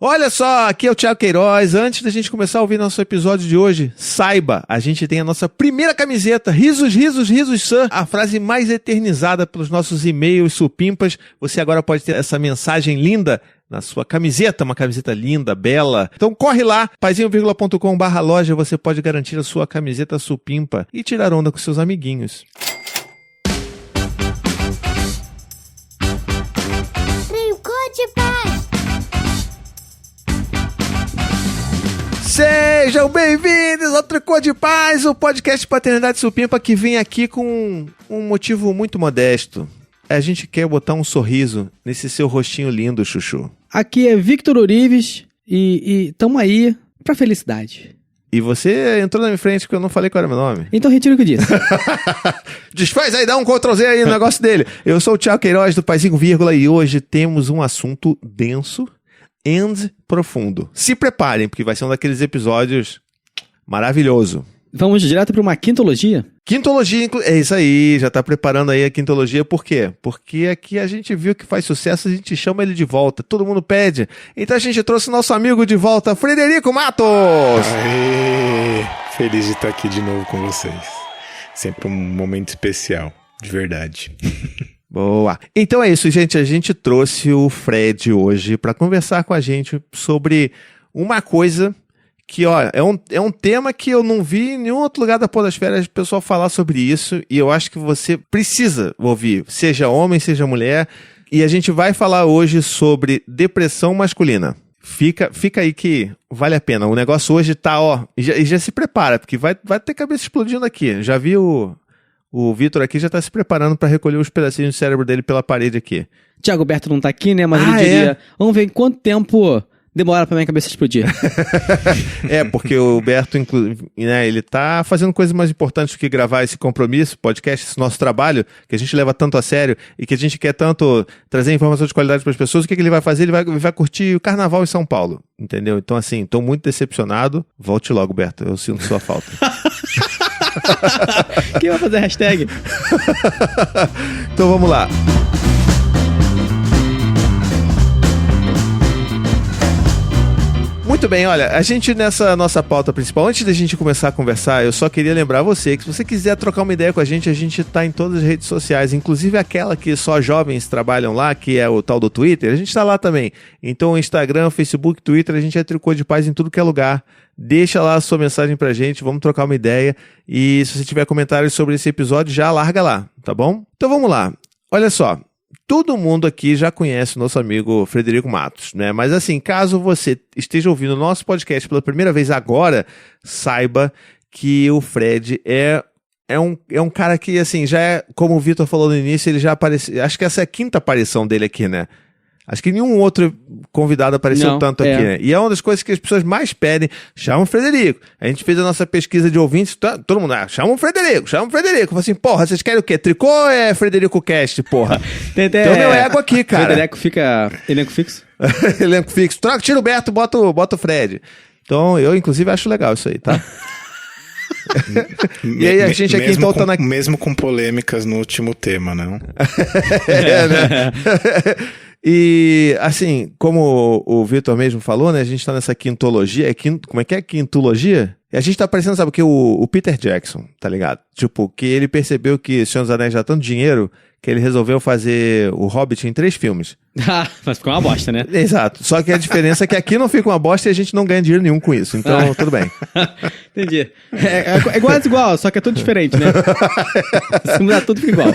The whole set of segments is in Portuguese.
Olha só, aqui é o Thiago Queiroz. Antes da gente começar a ouvir nosso episódio de hoje, saiba, a gente tem a nossa primeira camiseta, Risos, Risos, Risos, Sir, a frase mais eternizada pelos nossos e-mails supimpas. Você agora pode ter essa mensagem linda na sua camiseta, uma camiseta linda, bela. Então corre lá, paizinho.com/loja, você pode garantir a sua camiseta supimpa e tirar onda com seus amiguinhos. Trincou de paz. Sejam bem-vindos ao Tricô de Paz, o podcast de Paternidade Supimpa que vem aqui com um motivo muito modesto. A gente quer botar um sorriso nesse seu rostinho lindo, Chuchu. Aqui é Victor Orives e tamo aí pra felicidade. E você entrou na minha frente porque eu não falei qual era meu nome. Então retiro o que eu disse. Desfaz aí, dá um Ctrl Z aí no negócio dele. Eu sou o Thiago Queiroz do Paizinho Vírgula e hoje temos um assunto denso e profundo. Se preparem, porque vai ser um daqueles episódios maravilhoso. Vamos direto pra uma quintologia? Quintologia, é isso aí, já tá preparando aí a quintologia, por quê? Porque aqui a gente viu que faz sucesso, a gente chama ele de volta, todo mundo pede. Então a gente trouxe nosso amigo de volta, Frederico Matos! Aê, feliz de estar aqui de novo com vocês. Sempre um momento especial, de verdade. Boa! Então é isso, gente, a gente trouxe o Fred hoje para conversar com a gente sobre uma coisa que, ó, é um tema que eu não vi em nenhum outro lugar da podosfera o pessoal falar sobre isso, e eu acho que você precisa ouvir, seja homem, seja mulher, e a gente vai falar hoje sobre depressão masculina. Fica aí que vale a pena. O negócio hoje tá, ó, e já se prepara, porque vai ter cabeça explodindo aqui. Já vi o Vitor aqui já tá se preparando para recolher os pedacinhos do cérebro dele pela parede aqui. Thiago Berto não tá aqui, né? Mas ele diria, vamos ver em quanto tempo demora pra minha cabeça explodir. Porque o Berto, né, ele tá fazendo coisas mais importantes do que gravar esse compromisso, podcast, esse nosso trabalho, que a gente leva tanto a sério e que a gente quer tanto trazer informação de qualidade para as pessoas. O que ele vai fazer? Ele vai curtir o carnaval em São Paulo, entendeu? Então, assim, tô muito decepcionado. Volte logo, Berto, eu sinto sua falta. Quem vai fazer hashtag? Então, vamos lá. Muito bem, olha, a gente nessa nossa pauta principal, antes da gente começar a conversar, eu só queria lembrar você que se você quiser trocar uma ideia com a gente tá em todas as redes sociais, inclusive aquela que só jovens trabalham lá, que é o tal do Twitter, a gente tá lá também. Então, Instagram, Facebook, Twitter, a gente é Tricô de Paz em tudo que é lugar. Deixa lá a sua mensagem pra gente, vamos trocar uma ideia. E se você tiver comentários sobre esse episódio, já larga lá, tá bom? Então vamos lá, olha só. Todo mundo aqui já conhece o nosso amigo Frederico Matos, né? Mas assim, caso você esteja ouvindo o nosso podcast pela primeira vez agora, saiba que o Fred é um cara que, assim, já é, como o Vitor falou no início, ele já apareceu, acho que essa é a quinta aparição dele aqui, né? Acho que nenhum outro convidado apareceu tanto aqui, né? E é uma das coisas que as pessoas mais pedem. Chama o Frederico. A gente fez a nossa pesquisa de ouvintes, todo mundo, chama o Frederico, chama o Frederico. Eu falei assim, porra, vocês querem o quê? Tricô ou é Frederico Cast, porra? Então meu ego aqui, cara. Frederico fica elenco fixo? Elenco fixo. Tira o Beto, bota o Fred. Então eu, inclusive, acho legal isso aí, tá? E aí a gente aqui então tá na... Mesmo com polêmicas no último tema, não? né? E, assim, como o Vitor mesmo falou, né? A gente tá nessa quintologia. Como é que é? Quintologia? E a gente tá parecendo, sabe o que? O Peter Jackson, tá ligado? Tipo, que ele percebeu que Senhor dos Anéis já tanto dinheiro que ele resolveu fazer o Hobbit em 3 filmes. Mas ficou uma bosta, né? Exato. Só que a diferença é que aqui não fica uma bosta e a gente não ganha dinheiro nenhum com isso. Então, tudo bem. Entendi. É igual, só que é tudo diferente, né? Se mudar tudo, fica igual.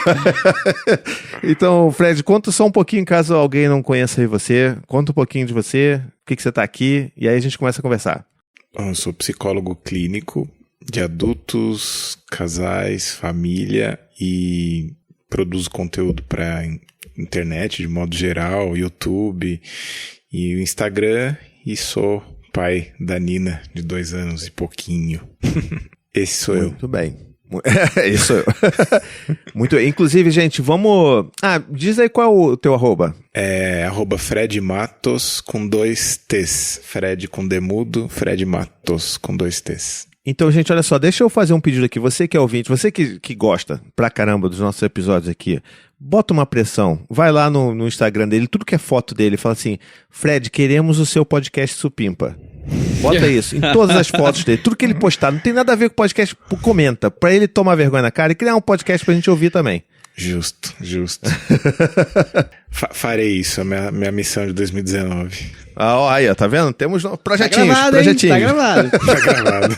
Então, Fred, conta só um pouquinho, caso alguém não conheça aí você. Conta um pouquinho de você, por que você tá aqui, e aí a gente começa a conversar. Eu sou psicólogo clínico de adultos, casais, família e produzo conteúdo para internet de modo geral, YouTube e o Instagram, e sou pai da Nina de 2 anos e pouquinho. Esse sou eu. Muito bem. Isso sou eu. Muito bem. Inclusive, gente, vamos... diz aí qual é o teu arroba. É @Fred Matos com 2 T's. Fred com D mudo, Fred Matos com 2 T's. Então, gente, olha só, deixa eu fazer um pedido aqui. Você que é ouvinte, você que gosta pra caramba dos nossos episódios aqui, bota uma pressão. Vai lá no Instagram dele, tudo que é foto dele, fala assim, Fred, queremos o seu podcast supimpa. Bota isso em todas as fotos dele. Tudo que ele postar, não tem nada a ver com o podcast, comenta. Pra ele tomar vergonha na cara e criar um podcast pra gente ouvir também. Justo. Farei isso, a minha missão de 2019. Aí, ó, tá vendo? Temos projetinhos. Tá gravado, hein? Tá gravado. Tá gravado.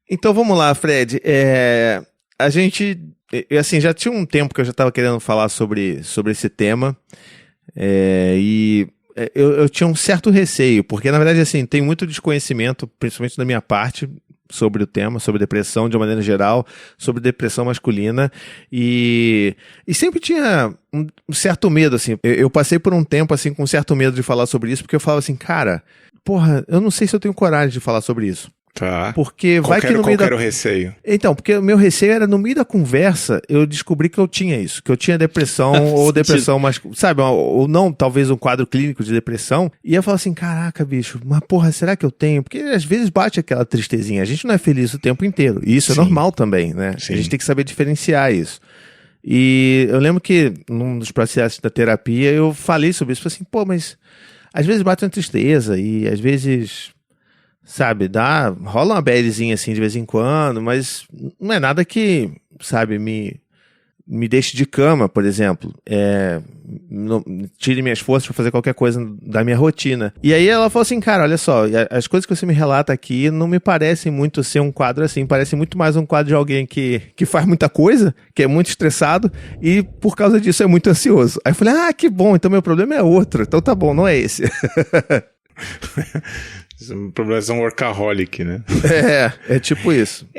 Então vamos lá, Fred. A gente, assim, já tinha um tempo que eu já estava querendo falar sobre esse tema. E eu tinha um certo receio, porque na verdade, assim, tem muito desconhecimento, principalmente da minha parte, sobre o tema, sobre depressão de uma maneira geral, sobre depressão masculina, e sempre tinha um certo medo, assim, eu passei por um tempo, assim, com um certo medo de falar sobre isso, porque eu falava assim, cara, porra, eu não sei se eu tenho coragem de falar sobre isso. Tá. Porque vai que no meio era o receio? Então, porque o meu receio era, no meio da conversa, eu descobri que eu tinha isso, que eu tinha depressão, ou depressão masculina, sabe, ou não, talvez um quadro clínico de depressão, e eu falo assim, caraca, bicho, mas porra, será que eu tenho? Porque às vezes bate aquela tristezinha, a gente não é feliz o tempo inteiro, e isso é normal também, né? Sim. A gente tem que saber diferenciar isso. E eu lembro que, num dos processos da terapia, eu falei sobre isso, falei assim, pô, mas às vezes bate uma tristeza, e às vezes... Sabe, rola uma badzinha assim de vez em quando, mas não é nada que, sabe, me deixe de cama, por exemplo. Tire minhas forças para fazer qualquer coisa da minha rotina. E aí ela falou assim, cara, olha só, as coisas que você me relata aqui não me parecem muito ser um quadro assim, parece muito mais um quadro de alguém que faz muita coisa, que é muito estressado e por causa disso é muito ansioso. Aí eu falei, que bom, então meu problema é outro, então tá bom, não é esse. O problema é um workaholic, né? É tipo isso.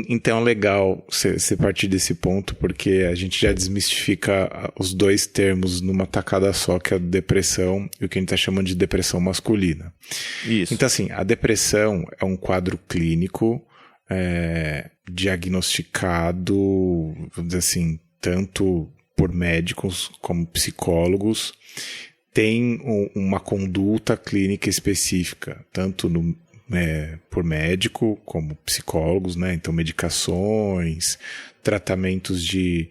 Então é legal você partir desse ponto, porque a gente já desmistifica os dois termos numa tacada só, que é a depressão e o que a gente está chamando de depressão masculina. Isso. Então, assim, a depressão é um quadro clínico diagnosticado, vamos dizer assim, tanto por médicos como psicólogos, tem uma conduta clínica específica, tanto por médico como psicólogos, né? Então, medicações, tratamentos de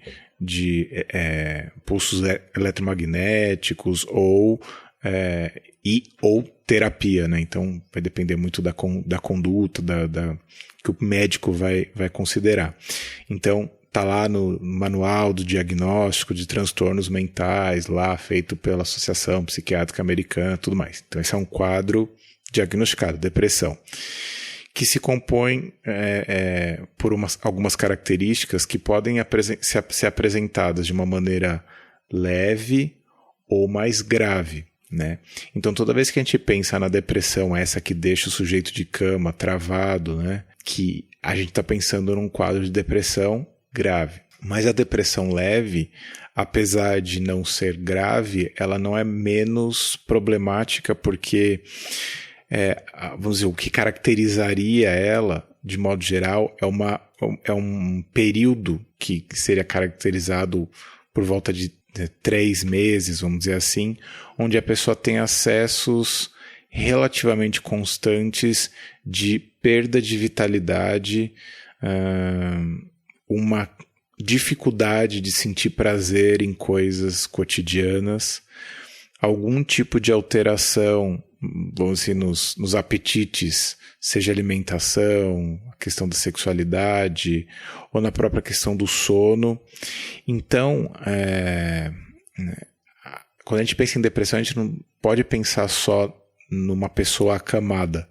pulsos eletromagnéticos ou terapia, né? Então, vai depender muito da conduta que o médico vai considerar. Então, tá lá no manual do diagnóstico de transtornos mentais, lá feito pela Associação Psiquiátrica Americana, tudo mais. Então esse é um quadro diagnosticado, depressão, que se compõe por algumas características que podem ser apresentadas de uma maneira leve ou mais grave, né? Então toda vez que a gente pensa na depressão, essa que deixa o sujeito de cama travado, né? Que a gente está pensando num quadro de depressão grave. Mas a depressão leve, apesar de não ser grave, ela não é menos problemática, porque vamos dizer, o que caracterizaria ela, de modo geral, é um período que seria caracterizado por volta de 3 meses, vamos dizer assim, onde a pessoa tem acessos relativamente constantes de perda de vitalidade, uma dificuldade de sentir prazer em coisas cotidianas, algum tipo de alteração, vamos dizer, nos apetites, seja alimentação, a questão da sexualidade, ou na própria questão do sono. Então, quando a gente pensa em depressão, a gente não pode pensar só numa pessoa acamada.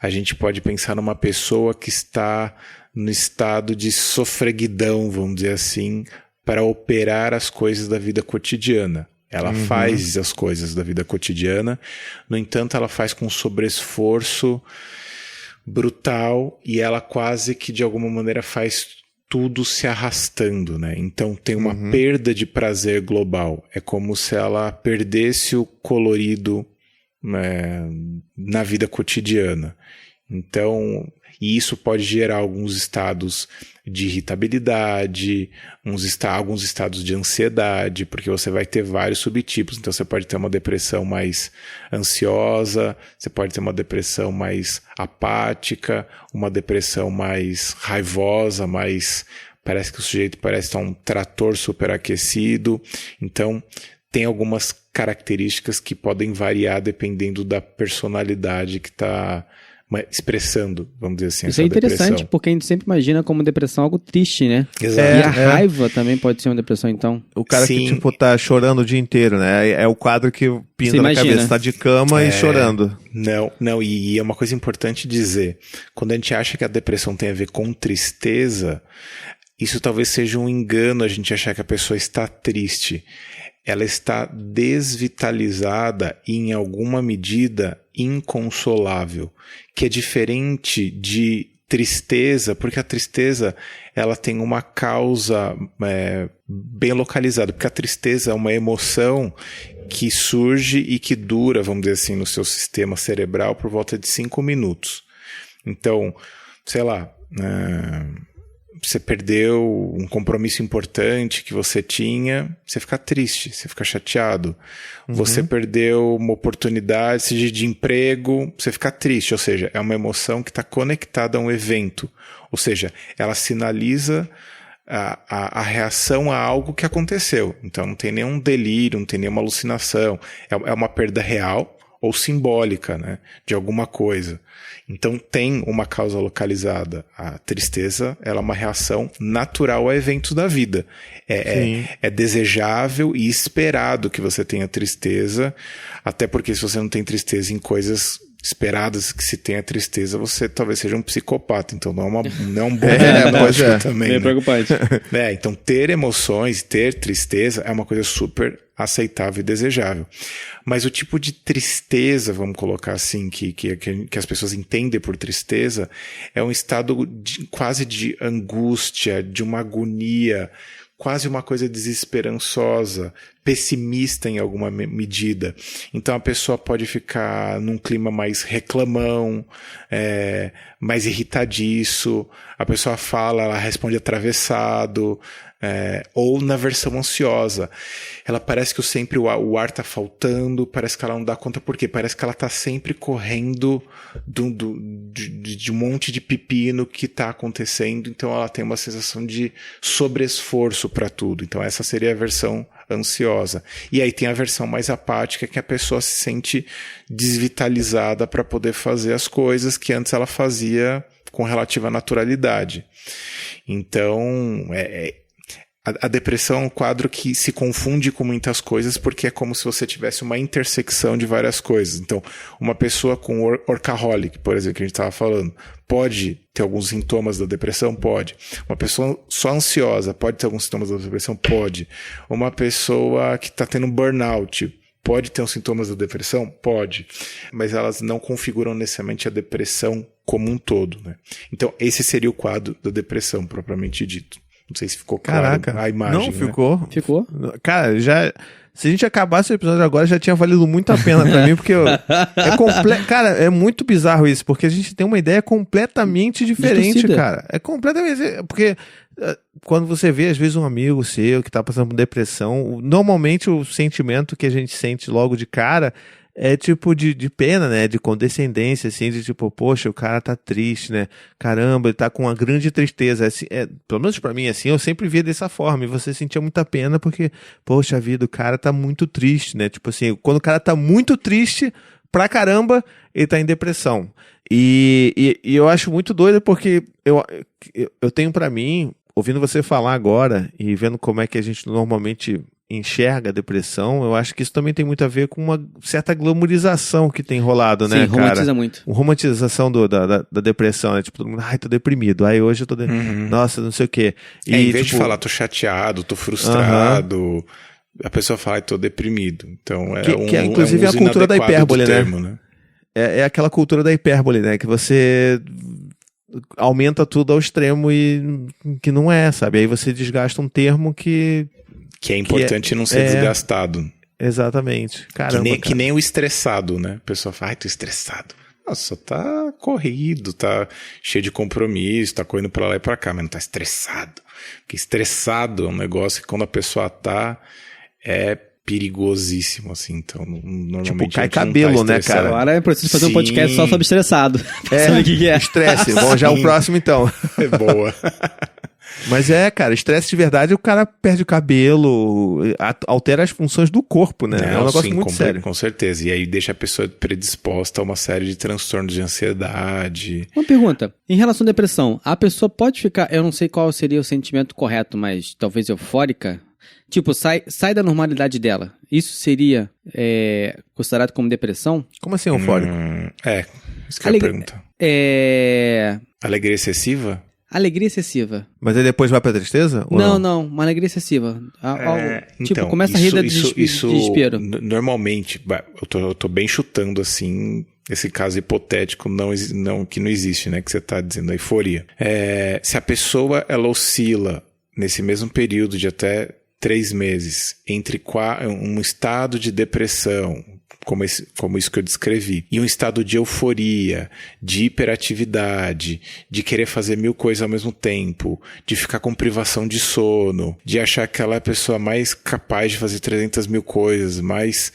A gente pode pensar numa pessoa que está no estado de sofreguidão, vamos dizer assim, para operar as coisas da vida cotidiana. Ela faz as coisas da vida cotidiana, no entanto, ela faz com um sobreesforço brutal e ela quase que, de alguma maneira, faz tudo se arrastando, né? Então, tem uma perda de prazer global. É como se ela perdesse o colorido na vida cotidiana. Então, e isso pode gerar alguns estados de irritabilidade, alguns estados de ansiedade, porque você vai ter vários subtipos. Então, você pode ter uma depressão mais ansiosa, você pode ter uma depressão mais apática, uma depressão mais raivosa, parece que o sujeito parece estar um trator superaquecido. Então, tem algumas características que podem variar dependendo da personalidade que está expressando, vamos dizer assim, Isso é interessante, depressão. porque a gente sempre imagina como depressão algo triste, né? Exato. E a raiva também pode ser uma depressão, então. O cara Sim. que, tipo, tá chorando o dia inteiro, né? É o quadro que pinta Você na imagina. cabeça, tá de cama e chorando. Não, e é uma coisa importante dizer, quando a gente acha que a depressão tem a ver com tristeza, isso talvez seja um engano a gente achar que a pessoa está triste. Ela está desvitalizada e, em alguma medida, inconsolável, que é diferente de tristeza, porque a tristeza ela tem uma causa bem localizada, porque a tristeza é uma emoção que surge e que dura, vamos dizer assim, no seu sistema cerebral por volta de 5 minutos. Então, sei lá, você perdeu um compromisso importante que você tinha, você fica triste, você fica chateado. Você perdeu uma oportunidade, seja de emprego, você fica triste. Ou seja, é uma emoção que está conectada a um evento. Ou seja, ela sinaliza a reação a algo que aconteceu. Então não tem nenhum delírio, não tem nenhuma alucinação. É uma perda real ou simbólica, né, de alguma coisa. Então tem uma causa localizada. A tristeza, ela é uma reação natural a eventos da vida. É desejável e esperado que você tenha tristeza, até porque se você não tem tristeza em coisas esperadas que se tenha tristeza, você talvez seja um psicopata. Então não é um bom diagnóstico também. Bem né? preocupante. Então ter emoções, ter tristeza é uma coisa super aceitável e desejável. Mas o tipo de tristeza, vamos colocar assim, que as pessoas entendem por tristeza, é um estado quase de angústia, de uma agonia, quase uma coisa desesperançosa, pessimista em alguma medida. Então a pessoa pode ficar num clima mais reclamão, mais irritadiço, a pessoa fala, ela responde atravessado, ou na versão ansiosa. Ela parece que sempre o ar está faltando, parece que ela não dá conta por quê? Parece que ela está sempre correndo de um monte de pepino que está acontecendo, então ela tem uma sensação de sobreesforço para tudo. Então essa seria a versão ansiosa. E aí tem a versão mais apática, que a pessoa se sente desvitalizada para poder fazer as coisas que antes ela fazia com relativa naturalidade. Então, a depressão é um quadro que se confunde com muitas coisas, porque é como se você tivesse uma intersecção de várias coisas. Então, uma pessoa com workaholic, por exemplo, que a gente estava falando, pode ter alguns sintomas da depressão? Pode. Uma pessoa só ansiosa pode ter alguns sintomas da depressão? Pode. Uma pessoa que está tendo burnout pode ter os sintomas da depressão? Pode. Mas elas não configuram necessariamente a depressão como um todo, né? Então, esse seria o quadro da depressão, propriamente dito. Não sei se ficou claro a imagem. Não, ficou. Né? Ficou? Cara, se a gente acabasse o episódio agora, já tinha valido muito a pena pra mim, porque cara, é muito bizarro isso, porque a gente tem uma ideia completamente diferente, distorcida. cara. É completamente, porque quando você vê, às vezes, um amigo seu que tá passando por depressão, normalmente o sentimento que a gente sente logo de cara é tipo de pena, né? De condescendência, assim, de tipo, poxa, o cara tá triste, né? Caramba, ele tá com uma grande tristeza. Assim, pelo menos pra mim, assim, eu sempre via dessa forma. E você sentia muita pena porque, poxa vida, o cara tá muito triste, né? Tipo assim, quando o cara tá muito triste pra caramba, ele tá em depressão. E eu acho muito doido porque eu tenho pra mim, ouvindo você falar agora e vendo como é que a gente normalmente enxerga a depressão, eu acho que isso também tem muito a ver com uma certa glamorização que tem rolado, né, Sim, cara? romantiza muito. Romantização da depressão, né? Tipo, todo mundo, ai, tô deprimido, ai, hoje eu tô nossa, não sei o quê. E, em vez de falar, tô chateado, tô frustrado, a pessoa fala, tô deprimido. Então, que é inclusive a cultura da hipérbole, termo, né? É aquela cultura da hipérbole, né? Que você aumenta tudo ao extremo e que não é, sabe? Aí você desgasta um termo que é importante não ser desgastado. Exatamente. Caramba, que nem o estressado, né? A pessoa fala, ai, tô estressado. Nossa, tá corrido, tá cheio de compromisso, tá correndo pra lá e pra cá, mas não tá estressado. Porque estressado é um negócio que quando a pessoa tá, é perigosíssimo, assim. Então, normalmente Tipo, cai a gente não cabelo, né, estressado. cara? Agora é preciso fazer um Sim. podcast só sobre estressado. Pra saber o que é. Estresse. Vamos já o Sim. próximo, então. É boa. Mas cara, estresse de verdade, o cara perde o cabelo, altera as funções do corpo, né? É um negócio muito sério. Com certeza. E aí deixa a pessoa predisposta a uma série de transtornos de ansiedade. Uma pergunta. Em relação à depressão, a pessoa pode ficar, eu não sei qual seria o sentimento correto, mas talvez eufórica? Tipo, sai da normalidade dela. Isso seria considerado como depressão? Como assim eufórico? Isso que eu ia perguntar. Alegria excessiva? Alegria excessiva. Mas aí depois vai pra tristeza? Ou Não, uma alegria excessiva. Tipo, Então, começa a rir de desespero. Normalmente, eu tô bem chutando assim, esse caso hipotético que não existe, né? Que você tá dizendo, a euforia. Se a pessoa, ela oscila nesse mesmo período de até 3 meses, entre um estado de depressão, como isso que eu descrevi, e um estado de euforia, de hiperatividade, de querer fazer 1000 coisas ao mesmo tempo, de ficar com privação de sono, de achar que ela é a pessoa mais capaz de fazer 300.000 coisas, mais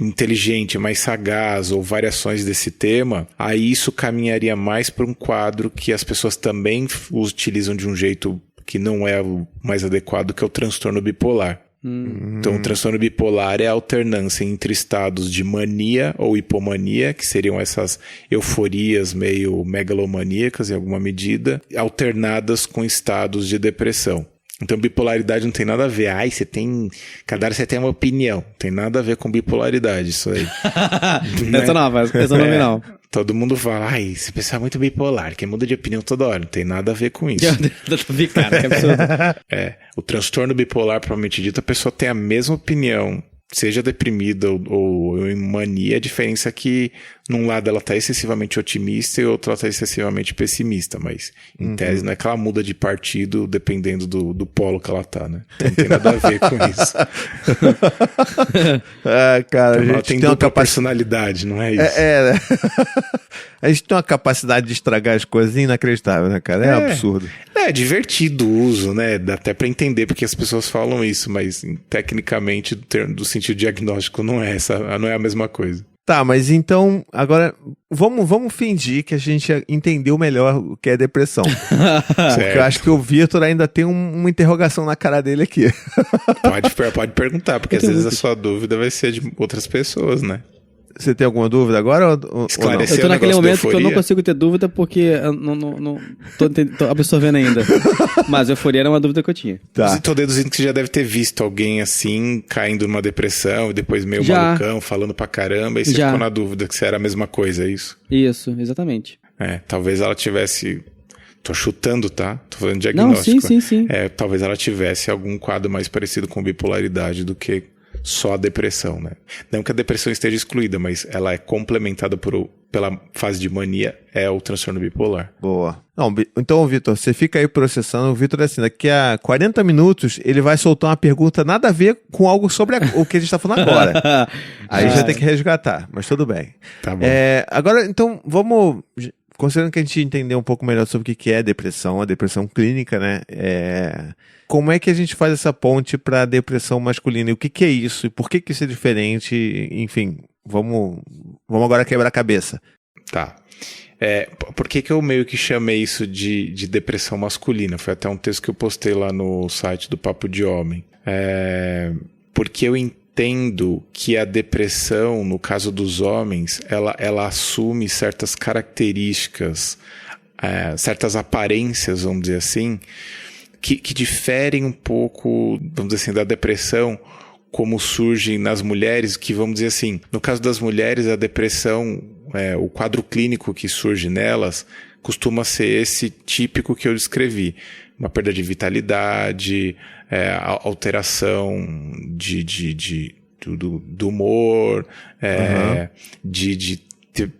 inteligente, mais sagaz, ou variações desse tema, aí isso caminharia mais para um quadro que as pessoas também utilizam de um jeito que não é o mais adequado, que é o transtorno bipolar. Então, o transtorno bipolar é a alternância entre estados de mania ou hipomania, que seriam essas euforias meio megalomaníacas em alguma medida, alternadas com estados de depressão. Então, bipolaridade não tem nada a ver. Cada hora você tem uma opinião. Não tem nada a ver com bipolaridade, isso aí. Essa nova, essa nominal. Todo mundo fala, esse pessoal é muito bipolar, que muda de opinião toda hora. Não tem nada a ver com isso. Cara, que absurdo. O transtorno bipolar, propriamente dito, a pessoa tem a mesma opinião, seja deprimida ou em mania. A diferença é que num lado ela está excessivamente otimista e outro ela está excessivamente pessimista, mas em tese não é que ela muda de partido dependendo do polo que ela tá, né? Então não tem nada a ver com isso. Cara, Então, a ela gente tem tem uma dupla personalidade, não é isso? né? A gente tem uma capacidade de estragar as coisas inacreditável, né, cara? É um absurdo. É divertido o uso, né? Dá até pra entender porque as pessoas falam isso, mas tecnicamente, do sentido diagnóstico, não é a mesma coisa. Tá, mas então, agora, vamos fingir que a gente entendeu melhor o que é depressão. Porque eu acho que o Vitor ainda tem uma interrogação na cara dele aqui. Pode perguntar, porque às vezes a sua dúvida vai ser de outras pessoas, né? Você tem alguma dúvida agora? Ou não? Esclarecer. Eu tô o naquele negócio da momento que eu não euforia. consigo ter dúvida porque eu não tô absorvendo ainda. Mas euforia era uma dúvida que eu tinha. Tá. Tô deduzindo que você já deve ter visto alguém assim, caindo numa depressão e depois meio Já. malucão, falando pra caramba, e você Já. ficou na dúvida que se era a mesma coisa, é isso? Isso, exatamente. Talvez ela tivesse... Tô chutando, tá? Tô fazendo diagnóstico. Não, sim. Talvez ela tivesse algum quadro mais parecido com bipolaridade do que só a depressão, né? Não que a depressão esteja excluída, mas ela é complementada pela fase de mania, é o transtorno bipolar. Boa. Não, então, Vitor, você fica aí processando. O Vitor, assim, daqui a 40 minutos, ele vai soltar uma pergunta nada a ver com algo sobre o que a gente tá falando agora. Aí já tem que resgatar, mas tudo bem. Tá bom. Agora, então, vamos... Considerando que a gente entendeu um pouco melhor sobre o que é depressão, a depressão clínica, né? Como é que a gente faz essa ponte para a depressão masculina? E o que é isso? E por que isso é diferente? Enfim, vamos agora quebrar a cabeça. Tá. Por que eu meio que chamei isso de depressão masculina? Foi até um texto que eu postei lá no site do Papo de Homem. Porque eu entendo que a depressão, no caso dos homens, ela assume certas características, certas aparências, vamos dizer assim, que diferem um pouco, vamos dizer assim, da depressão como surge nas mulheres, que vamos dizer assim, no caso das mulheres, a depressão, o quadro clínico que surge nelas, costuma ser esse típico que eu descrevi. Uma perda de vitalidade, alteração do humor, de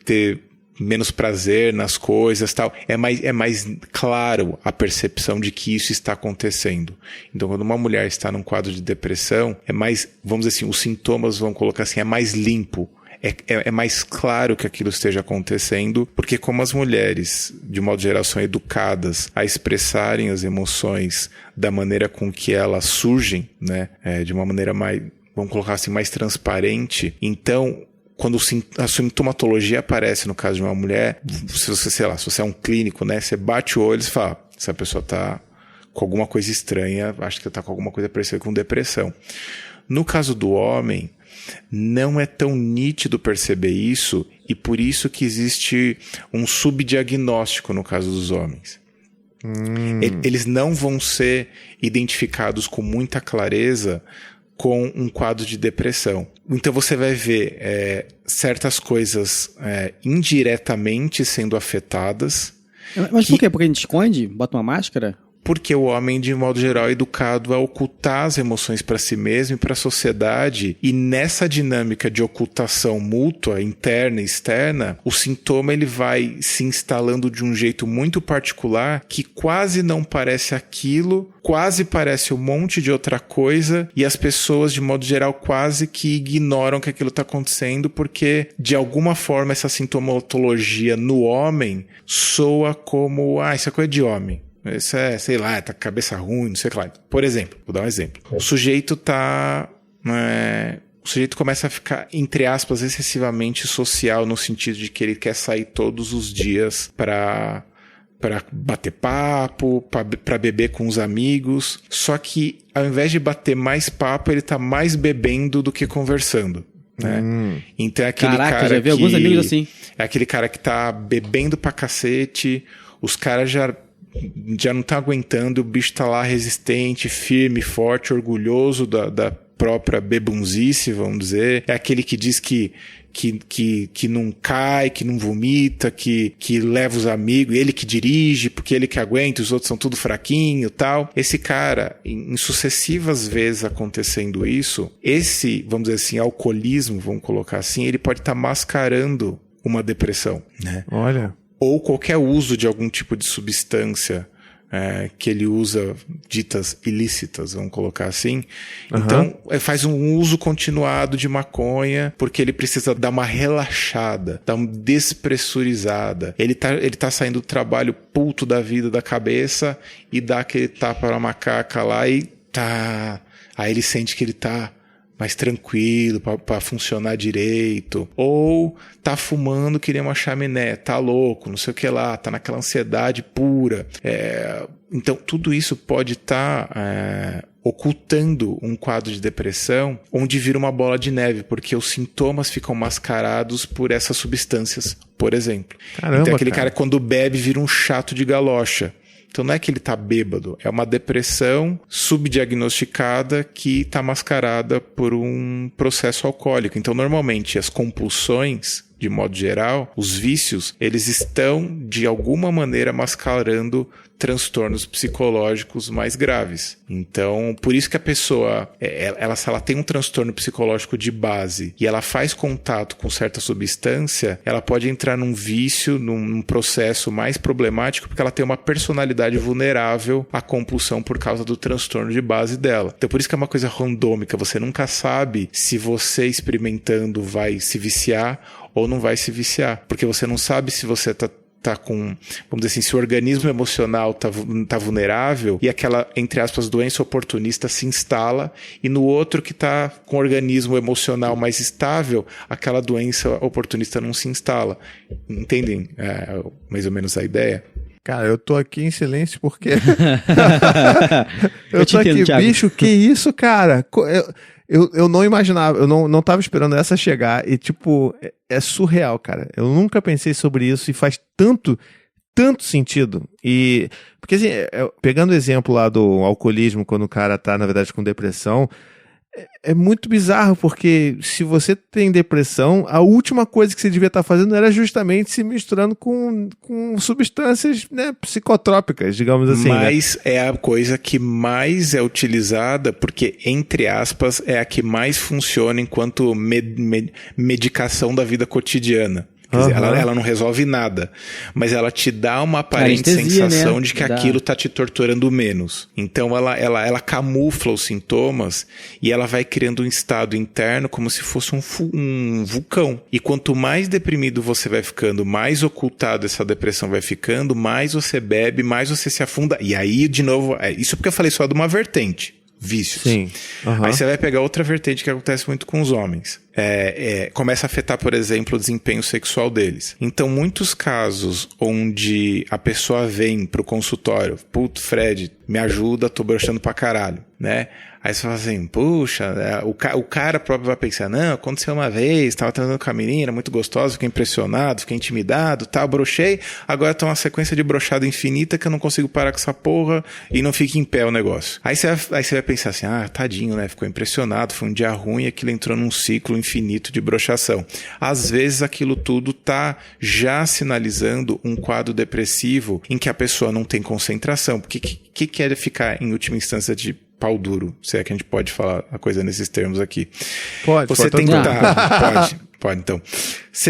ter menos prazer nas coisas, tal. É mais claro a percepção de que isso está acontecendo. Então, quando uma mulher está num quadro de depressão, é mais, vamos dizer assim, os sintomas, vamos colocar assim, é mais limpo. é mais claro que aquilo esteja acontecendo, porque como as mulheres, de modo geral, são educadas a expressarem as emoções da maneira com que elas surgem, né? De uma maneira mais, vamos colocar assim, mais transparente. Então, quando a sintomatologia aparece no caso de uma mulher, se você, sei lá, se você é um clínico, né? Você bate o olho e fala, essa pessoa tá com alguma coisa estranha, acho que tá com alguma coisa parecida com depressão. No caso do homem, não é tão nítido perceber isso, e por isso que existe um subdiagnóstico no caso dos homens. Eles não vão ser identificados com muita clareza com um quadro de depressão. Então você vai ver certas coisas indiretamente sendo afetadas. Mas por quê? Porque a gente esconde? Bota uma máscara? Porque o homem, de modo geral, é educado a ocultar as emoções para si mesmo e para a sociedade. E nessa dinâmica de ocultação mútua, interna e externa, o sintoma ele vai se instalando de um jeito muito particular que quase não parece aquilo, quase parece um monte de outra coisa, e as pessoas, de modo geral, quase que ignoram que aquilo está acontecendo, porque, de alguma forma, essa sintomatologia no homem soa como, isso é coisa de homem. Isso é, sei lá, tá com cabeça ruim, não sei o que lá. Por exemplo, vou dar um exemplo. O sujeito começa a ficar, entre aspas, excessivamente social, no sentido de que ele quer sair todos os dias para bater papo, para beber com os amigos. Só que, ao invés de bater mais papo, ele tá mais bebendo do que conversando. Né? Então é aquele cara já vi alguns amigos assim. É aquele cara que tá bebendo pra cacete, os caras já não tá aguentando, o bicho tá lá resistente, firme, forte, orgulhoso da própria bebunzice, vamos dizer. É aquele que diz que não cai, que não vomita, que leva os amigos, ele que dirige, porque ele que aguenta, os outros são tudo fraquinho e tal. Esse cara, em sucessivas vezes acontecendo isso, esse, vamos dizer assim, alcoolismo, vamos colocar assim, ele pode estar mascarando uma depressão, né? Olha. Ou qualquer uso de algum tipo de substância que ele usa, ditas ilícitas, vamos colocar assim. Então, faz um uso continuado de maconha, porque ele precisa dar uma relaxada, dar uma despressurizada. Ele tá saindo do trabalho puto da vida, da cabeça, e dá aquele tapa na macaca lá e tá... Aí ele sente que ele tá mais tranquilo, para funcionar direito. Ou tá fumando que nem uma chaminé, tá louco, não sei o que lá, tá naquela ansiedade pura. Então, tudo isso pode estar ocultando um quadro de depressão, onde vira uma bola de neve, porque os sintomas ficam mascarados por essas substâncias, por exemplo. Caramba, então, aquele cara quando bebe vira um chato de galocha. Então não é que ele tá bêbado, é uma depressão subdiagnosticada que está mascarada por um processo alcoólico. Então normalmente as compulsões, de modo geral, os vícios, eles estão de alguma maneira mascarando transtornos psicológicos mais graves. Então, por isso que a pessoa, se ela tem um transtorno psicológico de base e ela faz contato com certa substância, ela pode entrar num vício, num processo mais problemático, porque ela tem uma personalidade vulnerável à compulsão por causa do transtorno de base dela. Então, por isso que é uma coisa randômica, você nunca sabe se você experimentando vai se viciar ou não vai se viciar, porque você não sabe se você tá com, vamos dizer assim, se o organismo emocional tá vulnerável e aquela, entre aspas, doença oportunista se instala, e no outro que tá com o organismo emocional mais estável, aquela doença oportunista não se instala. Entendem mais ou menos a ideia? Cara, eu tô aqui em silêncio porque... eu Eu tô te entendo, aqui, Thiago. bicho, que isso, cara? Eu não imaginava, eu não tava esperando essa chegar e, tipo, é surreal, cara. Eu nunca pensei sobre isso e faz tanto sentido. E, porque assim, pegando o exemplo lá do alcoolismo, quando o cara tá, na verdade, com depressão, é muito bizarro, porque se você tem depressão, a última coisa que você devia estar fazendo era justamente se misturando com substâncias, né, psicotrópicas, digamos assim. Mas é a coisa que mais é utilizada, porque, entre aspas, é a que mais funciona enquanto medicação da vida cotidiana. Quer dizer, ela não resolve nada, mas ela te dá uma aparente Anestesia, sensação né? de que aquilo tá te torturando menos. Então ela camufla os sintomas e ela vai criando um estado interno como se fosse um vulcão. E quanto mais deprimido você vai ficando, mais ocultado essa depressão vai ficando, mais você bebe, mais você se afunda. E aí, de novo, isso porque eu falei só de uma vertente. Vícios. Sim. Aí você vai pegar outra vertente que acontece muito com os homens. Começa a afetar, por exemplo, o desempenho sexual deles. Então, muitos casos onde a pessoa vem pro consultório, puto, Fred, me ajuda, tô broxando pra caralho, né? Aí você fala assim, puxa, o cara próprio vai pensar, não, aconteceu uma vez, tava transando com a menina, muito gostosa, fiquei impressionado, fiquei intimidado, tal, broxei, agora tá uma sequência de broxada infinita que eu não consigo parar com essa porra e não fica em pé o negócio. Aí você vai pensar assim, tadinho, né, ficou impressionado, foi um dia ruim e aquilo entrou num ciclo infinito de broxação. Às vezes aquilo tudo tá já sinalizando um quadro depressivo em que a pessoa não tem concentração, porque o que é ficar em última instância de pau duro, se é que a gente pode falar a coisa nesses termos aqui. Pode tem que estar. Pode, então.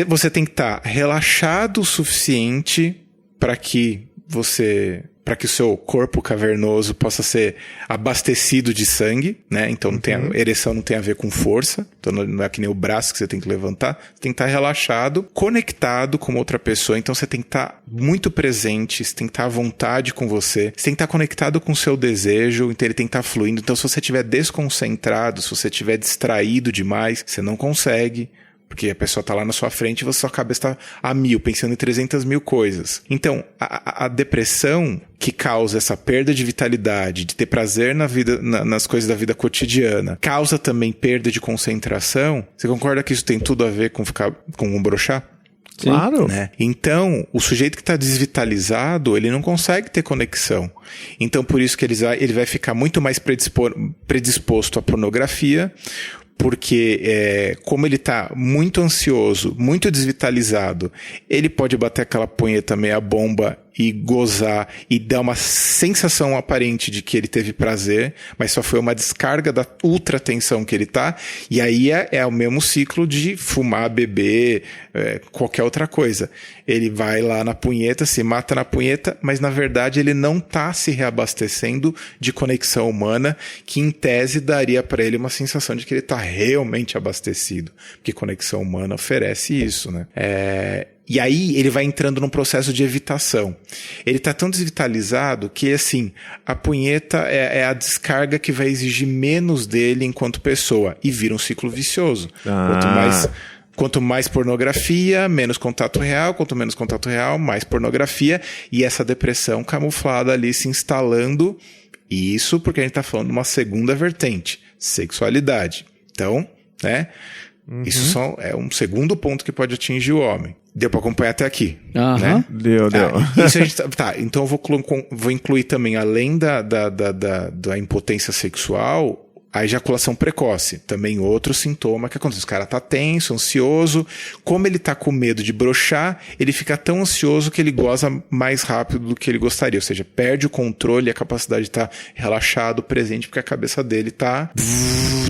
Você tem que estar relaxado o suficiente para que o seu corpo cavernoso possa ser abastecido de sangue, né? Então ereção não tem a ver com força, então não é que nem o braço que você tem que levantar, você tem que estar relaxado, conectado com outra pessoa, então você tem que estar muito presente, você tem que estar à vontade com você tem que estar conectado com o seu desejo, então ele tem que estar fluindo, então se você estiver desconcentrado, se você estiver distraído demais, você não consegue, porque a pessoa está lá na sua frente e sua cabeça está a mil, pensando em 300 mil coisas. Então, a depressão que causa essa perda de vitalidade, de ter prazer na vida, nas coisas da vida cotidiana, causa também perda de concentração. Você concorda que isso tem tudo a ver com broxar? Claro. Né? Então, o sujeito que está desvitalizado, ele não consegue ter conexão. Então, por isso que ele vai ficar muito mais predisposto à pornografia, porque como ele está muito ansioso, muito desvitalizado, ele pode bater aquela punheta meia bomba e gozar e dar uma sensação aparente de que ele teve prazer, mas só foi uma descarga da ultra tensão que ele tá, e aí é o mesmo ciclo de fumar, beber, qualquer outra coisa. Ele vai lá na punheta, se mata na punheta, mas na verdade ele não tá se reabastecendo de conexão humana, que em tese daria para ele uma sensação de que ele tá realmente abastecido, porque conexão humana oferece isso, né? E aí ele vai entrando num processo de evitação. Ele tá tão desvitalizado que, assim, a punheta é a descarga que vai exigir menos dele enquanto pessoa. E vira um ciclo vicioso. Quanto mais pornografia, menos contato real. Quanto menos contato real, mais pornografia. E essa depressão camuflada ali se instalando. E isso porque a gente tá falando de uma segunda vertente. Sexualidade. Então, né? Isso só é um segundo ponto que pode atingir o homem. Deu pra acompanhar até aqui, né? Deu. Isso a gente então eu vou incluir também, além da impotência sexual, a ejaculação precoce. Também outro sintoma que acontece. O cara tá tenso, ansioso. Como ele tá com medo de broxar, ele fica tão ansioso que ele goza mais rápido do que ele gostaria. Ou seja, perde o controle e a capacidade de estar relaxado, presente, porque a cabeça dele tá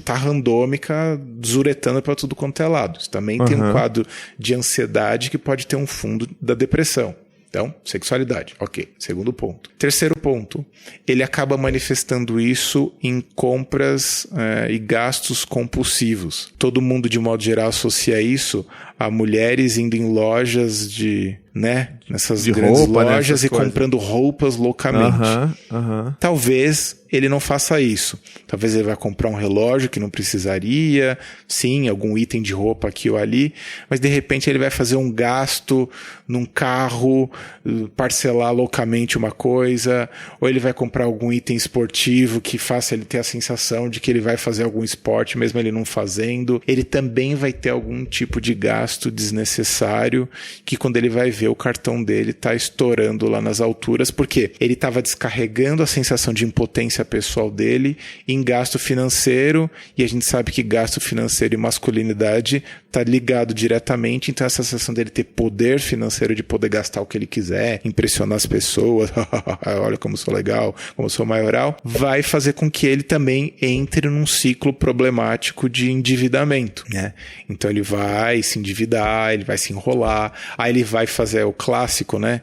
randômica, zuretando para tudo quanto é lado. Isso também tem um quadro de ansiedade que pode ter um fundo da depressão. Então, sexualidade. Ok. Segundo ponto. Terceiro ponto. Ele acaba manifestando isso em compras e gastos compulsivos. Todo mundo, de modo geral, associa isso a mulheres indo em lojas nessas grandes lojas e comprando roupas loucamente. Talvez ele não faça isso. Talvez ele vá comprar um relógio que não precisaria, sim, algum item de roupa aqui ou ali, mas de repente ele vai fazer um gasto num carro, parcelar loucamente uma coisa, ou ele vai comprar algum item esportivo que faça ele ter a sensação de que ele vai fazer algum esporte, mesmo ele não fazendo. Ele também vai ter algum tipo de gasto desnecessário, que quando ele vai ver, o cartão dele tá estourando lá nas alturas, porque ele estava descarregando a sensação de impotência pessoal dele em gasto financeiro, e a gente sabe que gasto financeiro e masculinidade tá ligado diretamente, então essa sensação dele ter poder financeiro, de poder gastar o que ele quiser, impressionar as pessoas, olha como sou legal, como sou maioral, vai fazer com que ele também entre num ciclo problemático de endividamento, né? Então ele vai se endividar endividar, ele vai se enrolar, aí ele vai fazer o clássico, né?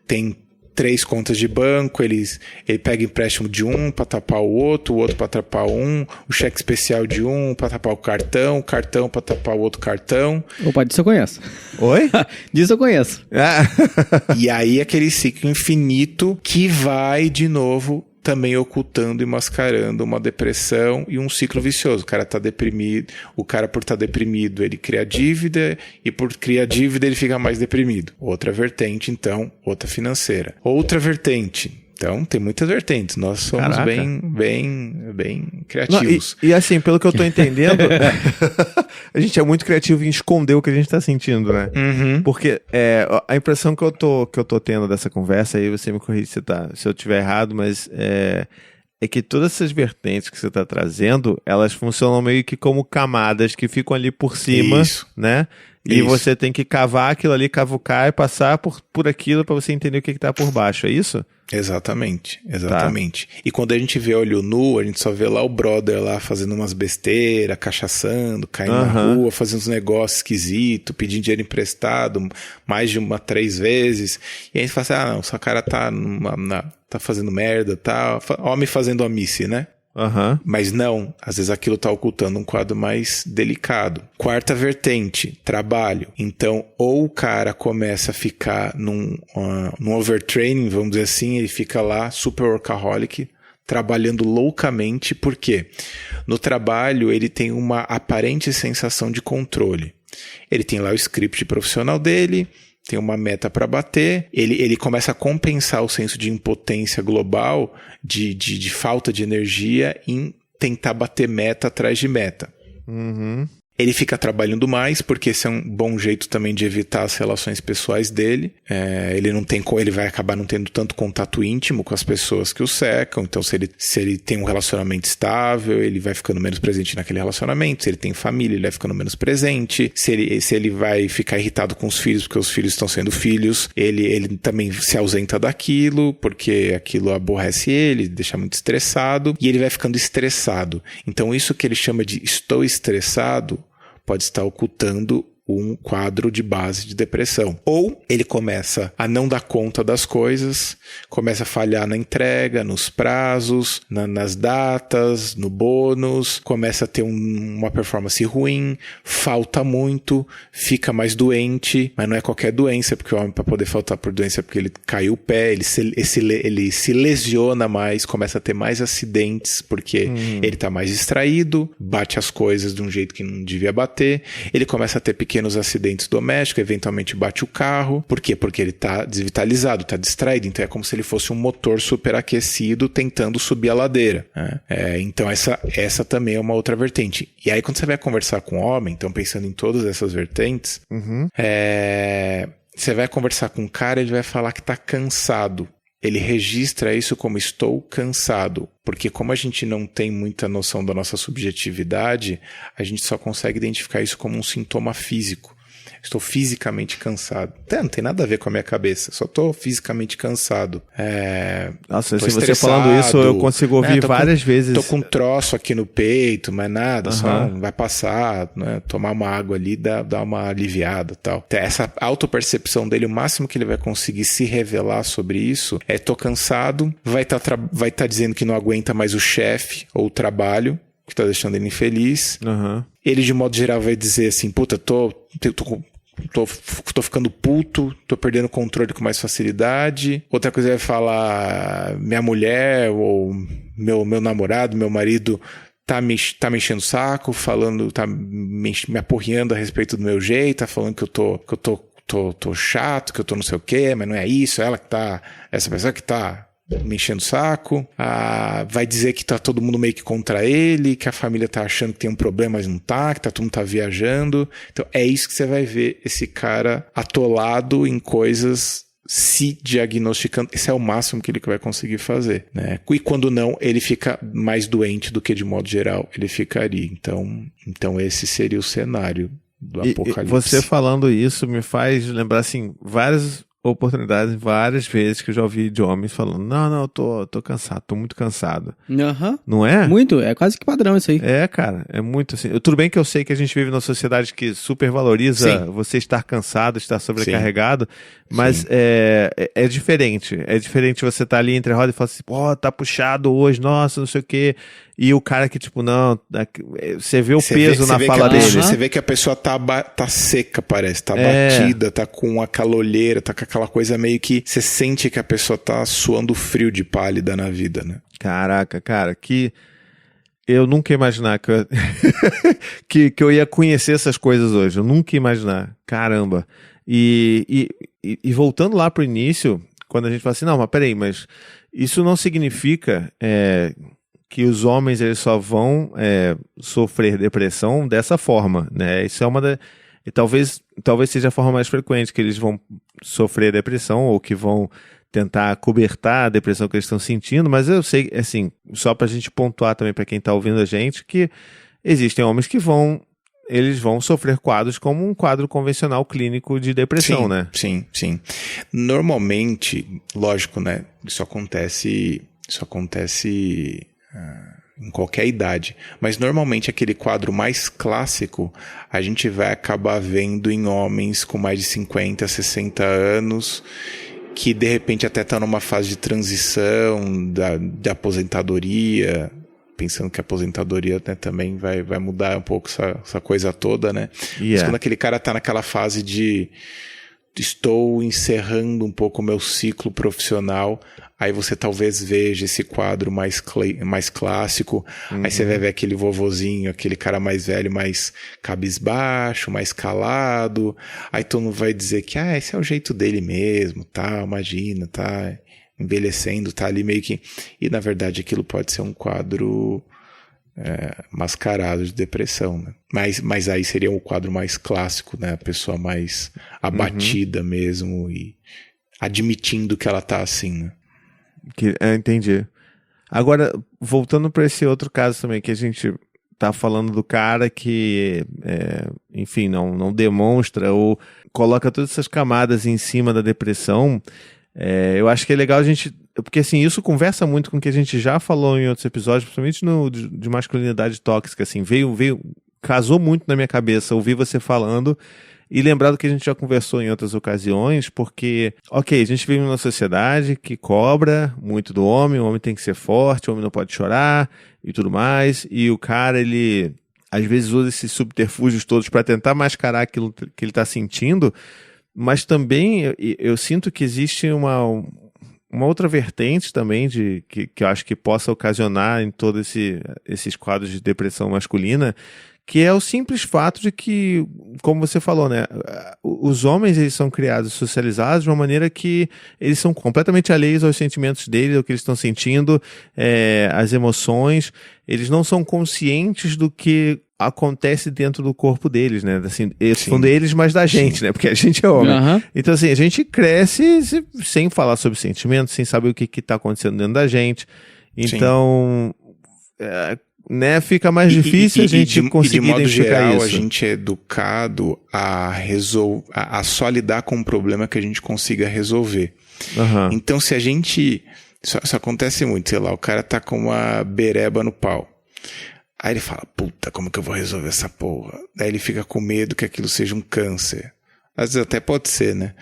Tem 3 contas de banco, ele pega empréstimo de um para tapar o outro para tapar um, o cheque especial de um para tapar o cartão para tapar o outro cartão. Opa, disso eu conheço. Oi? Disso eu conheço. E aí aquele ciclo infinito que vai de novo também ocultando e mascarando uma depressão e um ciclo vicioso. O cara tá deprimido, por estar deprimido, ele cria dívida, e por criar dívida ele fica mais deprimido. Outra vertente, então, outra financeira. Outra vertente. Então, tem muitas vertentes. Nós somos bem criativos. Não, e assim, pelo que eu tô entendendo, a gente é muito criativo em esconder o que a gente tá sentindo, né? Uhum. Porque a impressão que eu tô tendo dessa conversa, aí você me corrige se eu tiver errado, mas é que todas essas vertentes que você tá trazendo, elas funcionam meio que como camadas que ficam ali por cima, né? E você tem que cavar aquilo ali, cavucar e passar por aquilo para você entender o que tá por baixo, é isso? Exatamente. Tá. E quando a gente vê olho nu, a gente só vê lá o brother lá fazendo umas besteiras, cachaçando, caindo na rua, fazendo uns negócios esquisitos, pedindo dinheiro emprestado mais de 3 vezes. E a gente fala assim, não, esse cara tá fazendo merda, tá? Homem fazendo omice, né? Mas não, às vezes aquilo está ocultando um quadro mais delicado. Quarta vertente, trabalho. Então, ou o cara começa a ficar num overtraining, vamos dizer assim, ele fica lá super workaholic, trabalhando loucamente, por quê? No trabalho ele tem uma aparente sensação de controle. Ele tem lá o script profissional dele, tem uma meta para bater, ele começa a compensar o senso de impotência global, de falta de energia em tentar bater meta atrás de meta. Ele fica trabalhando mais, porque esse é um bom jeito também de evitar as relações pessoais dele. Ele vai acabar não tendo tanto contato íntimo com as pessoas que o cercam. Então, se ele tem um relacionamento estável, ele vai ficando menos presente naquele relacionamento. Se ele tem família, ele vai ficando menos presente. Se ele vai ficar irritado com os filhos, porque os filhos estão sendo filhos, ele também se ausenta daquilo, porque aquilo aborrece ele, deixa muito estressado. E ele vai ficando estressado. Então, isso que ele chama de estou estressado pode estar ocultando um quadro de base de depressão. Ou ele começa a não dar conta das coisas, começa a falhar na entrega, nos prazos, nas datas, no bônus, começa a ter uma performance ruim, falta muito, fica mais doente, mas não é qualquer doença, porque o homem, para poder faltar por doença, é porque ele caiu o pé, ele se lesiona mais, começa a ter mais acidentes, porque ele está mais distraído, bate as coisas de um jeito que não devia bater, ele começa a ter pequenos acidentes domésticos, eventualmente bate o carro. Por quê? Porque ele está desvitalizado, está distraído. Então é como se ele fosse um motor superaquecido tentando subir a ladeira. Então essa também é uma outra vertente. E aí quando você vai conversar com o homem, então pensando em todas essas vertentes, você vai conversar com um cara, ele vai falar que está cansado. Ele registra isso como estou cansado, porque como a gente não tem muita noção da nossa subjetividade, a gente só consegue identificar isso como um sintoma físico. Estou fisicamente cansado. Não tem nada a ver com a minha cabeça, só estou fisicamente cansado. Nossa, se você falando isso, eu consigo ouvir várias vezes. Estou com um troço aqui no peito, mas nada, só vai passar, né? Tomar uma água ali, dá uma aliviada e tal. Essa autopercepção dele, o máximo que ele vai conseguir se revelar sobre isso é: tô cansado, vai tá dizendo que não aguenta mais o chefe ou o trabalho, que tá deixando ele infeliz. Ele, de modo geral, vai dizer assim: puta, tô ficando puto, tô perdendo o controle com mais facilidade. Outra coisa, ele vai falar: minha mulher ou meu namorado, meu marido tá me enchendo o saco, falando, tá me apurriando a respeito do meu jeito, tá falando que eu tô chato, que eu tô não sei o quê, mas não é isso, essa pessoa que tá me enchendo o saco, vai dizer que tá todo mundo meio que contra ele, que a família tá achando que tem um problema, mas não tá, que todo mundo tá viajando. Então é isso que você vai ver esse cara atolado em coisas, se diagnosticando. Esse é o máximo que ele vai conseguir fazer, né? E quando não, ele fica mais doente do que de modo geral ele ficaria. Então esse seria o cenário do apocalipse. Você falando isso me faz lembrar, assim, várias oportunidades várias vezes que eu já ouvi de homens falando, não, eu tô cansado, tô muito cansado. Aham. Não é? Muito, é quase que padrão isso aí. É, cara, é muito assim. Tudo bem que eu sei que a gente vive numa sociedade que super valoriza Sim. você estar cansado, estar sobrecarregado, mas é diferente. É diferente você estar ali entre a roda e falar assim, pô, tá puxado hoje, nossa, não sei o quê. E o cara que, tipo, não, você vê o peso na fala dele. Você vê que a pessoa tá seca, parece, tá batida, tá com aquela olheira, tá com aquela coisa meio que você sente que a pessoa tá suando frio de pálida na vida, né? Caraca, cara, que eu nunca ia imaginar que eu ia conhecer essas coisas hoje. Eu nunca ia imaginar. Caramba. E voltando lá pro início, quando a gente fala assim, não, mas peraí, mas isso não significa que os homens eles só vão sofrer depressão dessa forma, né? Isso é e talvez seja a forma mais frequente que eles vão sofrer depressão ou que vão tentar cobertar a depressão que eles estão sentindo, mas eu sei, assim, só pra gente pontuar também pra quem tá ouvindo a gente, que existem homens que eles vão sofrer quadros como um quadro convencional clínico de depressão, sim, né? Sim. Normalmente, lógico, né? Isso acontece em qualquer idade. Mas normalmente aquele quadro mais clássico a gente vai acabar vendo em homens com mais de 50, 60 anos que de repente até está numa fase de transição de aposentadoria, pensando que a aposentadoria, né, também vai mudar um pouco essa coisa toda, né? Mas quando aquele cara está naquela fase de estou encerrando um pouco o meu ciclo profissional, aí você talvez veja esse quadro mais clássico, aí você vai ver aquele vovozinho, aquele cara mais velho, mais cabisbaixo, mais calado, aí todo mundo vai dizer que, esse é o jeito dele mesmo, tá, imagina, tá envelhecendo, tá ali meio que... E na verdade aquilo pode ser um quadro mascarado de depressão, né? Mas aí seria o quadro mais clássico, né? A pessoa mais abatida mesmo e admitindo que ela tá assim, né? Entendi. Agora, voltando para esse outro caso também, que a gente tá falando do cara que, enfim, não demonstra ou coloca todas essas camadas em cima da depressão, eu acho que é legal a gente... Porque, assim, isso conversa muito com o que a gente já falou em outros episódios, principalmente de masculinidade tóxica, assim, casou muito na minha cabeça ouvir você falando e lembrar do que a gente já conversou em outras ocasiões, porque, ok, a gente vive numa sociedade que cobra muito do homem, o homem tem que ser forte, o homem não pode chorar e tudo mais, e o cara, ele às vezes usa esses subterfúgios todos para tentar mascarar aquilo que ele está sentindo, mas também eu sinto que existe uma outra vertente também que eu acho que possa ocasionar em todos esses quadros de depressão masculina, que é o simples fato de que, como você falou, né, os homens eles são criados, socializados de uma maneira que eles são completamente alheios aos sentimentos deles, ao que eles estão sentindo, às emoções, eles não são conscientes do que acontece dentro do corpo deles, né? Assim, são deles, mas da gente, né? Porque a gente é homem. Uhum. Então, assim, a gente cresce sem falar sobre sentimentos, sem saber o que tá acontecendo dentro da gente. Então, né? Fica mais difícil a gente conseguir de modo identificar geral, isso. A gente é educado a só lidar com um problema que a gente consiga resolver. Uhum. Então, se a gente... Isso acontece muito, sei lá, o cara tá com uma bereba no pau. Aí ele fala, puta, como que eu vou resolver essa porra? Aí ele fica com medo que aquilo seja um câncer. Às vezes até pode ser, né?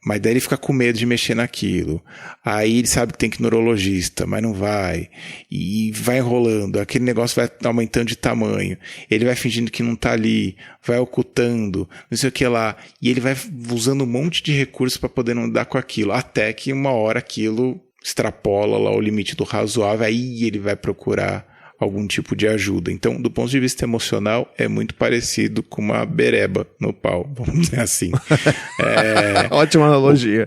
Mas daí ele fica com medo de mexer naquilo. Aí ele sabe que tem que ir no neurologista, mas não vai. E vai enrolando. Aquele negócio vai aumentando de tamanho. Ele vai fingindo que não tá ali. Vai ocultando. Não sei o que lá. E ele vai usando um monte de recursos para poder não lidar com aquilo. Até que uma hora aquilo extrapola lá o limite do razoável. Aí ele vai procurar algum tipo de ajuda. Então, do ponto de vista emocional, é muito parecido com uma bereba no pau, vamos dizer assim. Ótima analogia.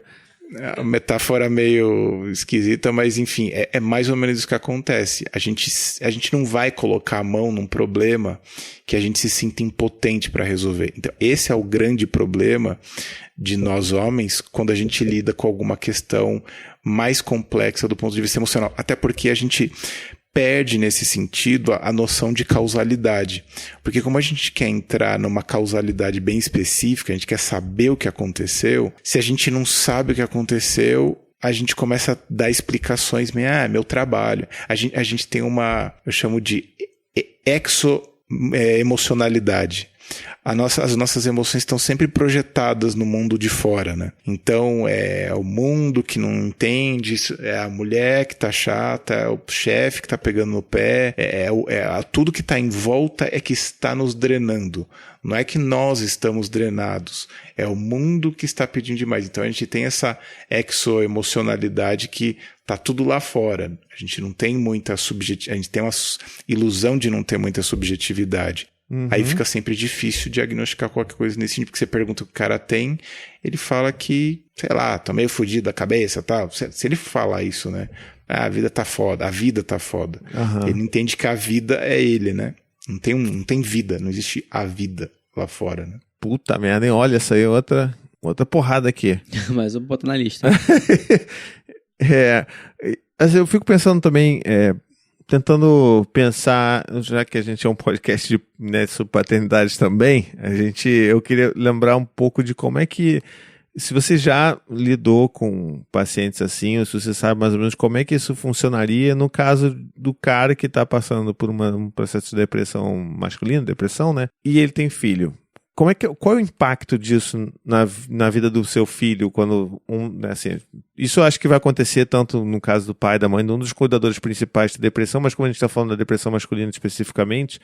A metáfora meio esquisita, mas enfim, é mais ou menos isso que acontece. A gente não vai colocar a mão num problema que a gente se sinta impotente para resolver. Então, esse é o grande problema de nós homens quando a gente lida com alguma questão mais complexa do ponto de vista emocional. Até porque a gente perde nesse sentido a noção de causalidade. Porque como a gente quer entrar numa causalidade bem específica, a gente quer saber o que aconteceu, se a gente não sabe o que aconteceu, a gente começa a dar explicações, meu trabalho. A gente tem eu chamo de emocionalidade. As nossas emoções estão sempre projetadas no mundo de fora, né? Então, é o mundo que não entende, é a mulher que tá chata, é o chefe que tá pegando no pé, tudo que tá em volta é que está nos drenando. Não é que nós estamos drenados, é o mundo que está pedindo demais. Então, a gente tem essa exoemocionalidade que tá tudo lá fora. A gente não tem muita a gente tem uma ilusão de não ter muita subjetividade. Aí fica sempre difícil diagnosticar qualquer coisa nesse sentido, porque você pergunta o que o cara tem, ele fala que, sei lá, tá meio fudido da cabeça e tal. Se ele falar isso, né? A vida tá foda, a vida tá foda. Ele entende que a vida é ele, né? Não tem vida, não existe a vida lá fora, né? Puta merda, hein? Olha, essa aí é outra porrada aqui. Mas eu vou botar na lista. Mas eu fico pensando também... tentando pensar, já que a gente é um podcast sobre paternidade também, eu queria lembrar um pouco de como é que, se você já lidou com pacientes assim, ou se você sabe mais ou menos como é que isso funcionaria no caso do cara que está passando por um processo de depressão masculina, depressão, né? E ele tem filho. Qual é o impacto disso na vida do seu filho quando isso eu acho que vai acontecer tanto no caso do pai e da mãe, um dos cuidadores principais da depressão, mas como a gente está falando da depressão masculina especificamente,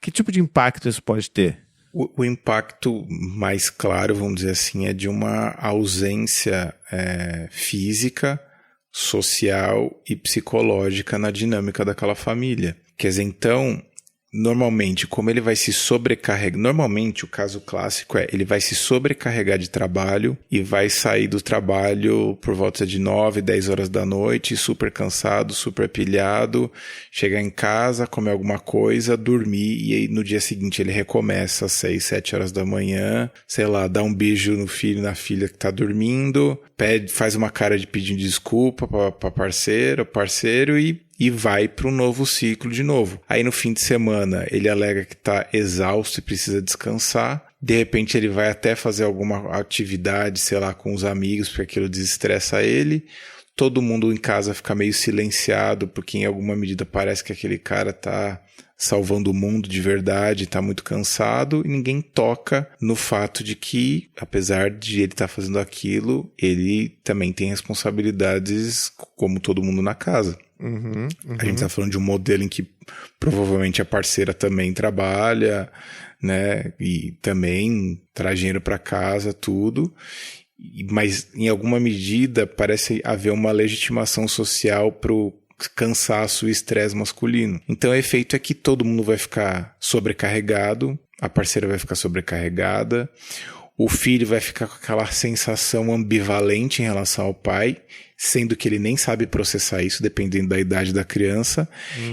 que tipo de impacto isso pode ter? O impacto mais claro, vamos dizer assim, é de uma ausência física, social e psicológica na dinâmica daquela família. Quer dizer, então... Normalmente, como ele vai se sobrecarregar... Normalmente, o caso clássico ele vai se sobrecarregar de trabalho e vai sair do trabalho por volta de 9, 10 horas da noite, super cansado, super pilhado, chegar em casa, comer alguma coisa, dormir e aí no dia seguinte ele recomeça às 6, 7 horas da manhã, sei lá, dá um beijo no filho, na filha que tá dormindo, faz uma cara de pedindo desculpa pra parceiro e vai para um novo ciclo de novo. Aí no fim de semana ele alega que está exausto e precisa descansar. De repente ele vai até fazer alguma atividade, sei lá, com os amigos, porque aquilo desestressa ele. Todo mundo em casa fica meio silenciado, porque em alguma medida parece que aquele cara está salvando o mundo de verdade, está muito cansado, e ninguém toca no fato de que, apesar de ele estar fazendo aquilo, ele também tem responsabilidades como todo mundo na casa. A gente está falando de um modelo em que provavelmente a parceira também trabalha, né? E também traz dinheiro para casa, tudo. Mas em alguma medida parece haver uma legitimação social para o cansaço e estresse masculino. Então o efeito é que todo mundo vai ficar sobrecarregado, a parceira vai ficar sobrecarregada, o filho vai ficar com aquela sensação ambivalente em relação ao pai, sendo que ele nem sabe processar isso, dependendo da idade da criança.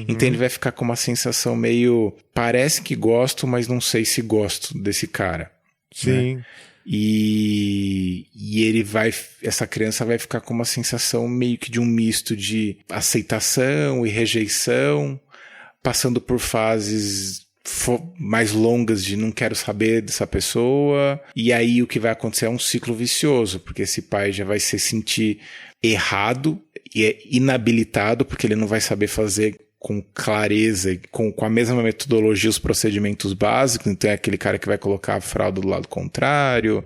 Então ele vai ficar com uma sensação meio... Parece que gosto, mas não sei se gosto desse cara. Sim. Né? E essa criança vai ficar com uma sensação meio que de um misto de aceitação e rejeição, passando por fases mais longas de não quero saber dessa pessoa, e aí o que vai acontecer é um ciclo vicioso, porque esse pai já vai se sentir errado e inabilitado, porque ele não vai saber fazer com clareza, com a mesma metodologia, os procedimentos básicos. Então é aquele cara que vai colocar a fralda do lado contrário,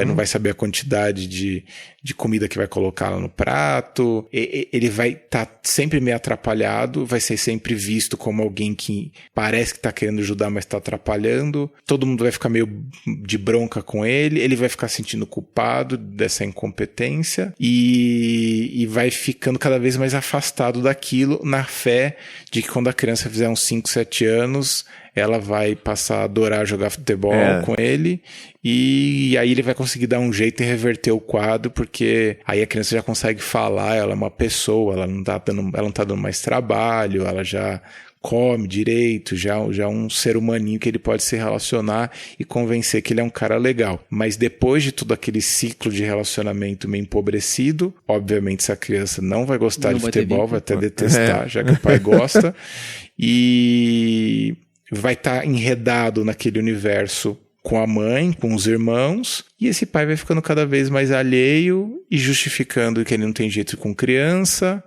não vai saber a quantidade de comida que vai colocar lá no prato, ele vai estar sempre meio atrapalhado, vai ser sempre visto como alguém que parece que está querendo ajudar, mas está atrapalhando, todo mundo vai ficar meio de bronca com ele vai ficar sentindo culpado dessa incompetência e vai ficando cada vez mais afastado daquilo, na fé de que quando a criança fizer uns 5, 7 anos, ela vai passar a adorar jogar futebol com ele, e aí ele vai conseguir dar um jeito em reverter o quadro, porque aí a criança já consegue falar, ela é uma pessoa, ela não tá dando mais trabalho, ela já come direito, já um ser humaninho que ele pode se relacionar e convencer que ele é um cara legal. Mas depois de todo aquele ciclo de relacionamento meio empobrecido, obviamente essa criança não vai gostar de futebol, vai até detestar, já que o pai gosta, e vai estar enredado naquele universo com a mãe, com os irmãos, e esse pai vai ficando cada vez mais alheio e justificando que ele não tem jeito com criança,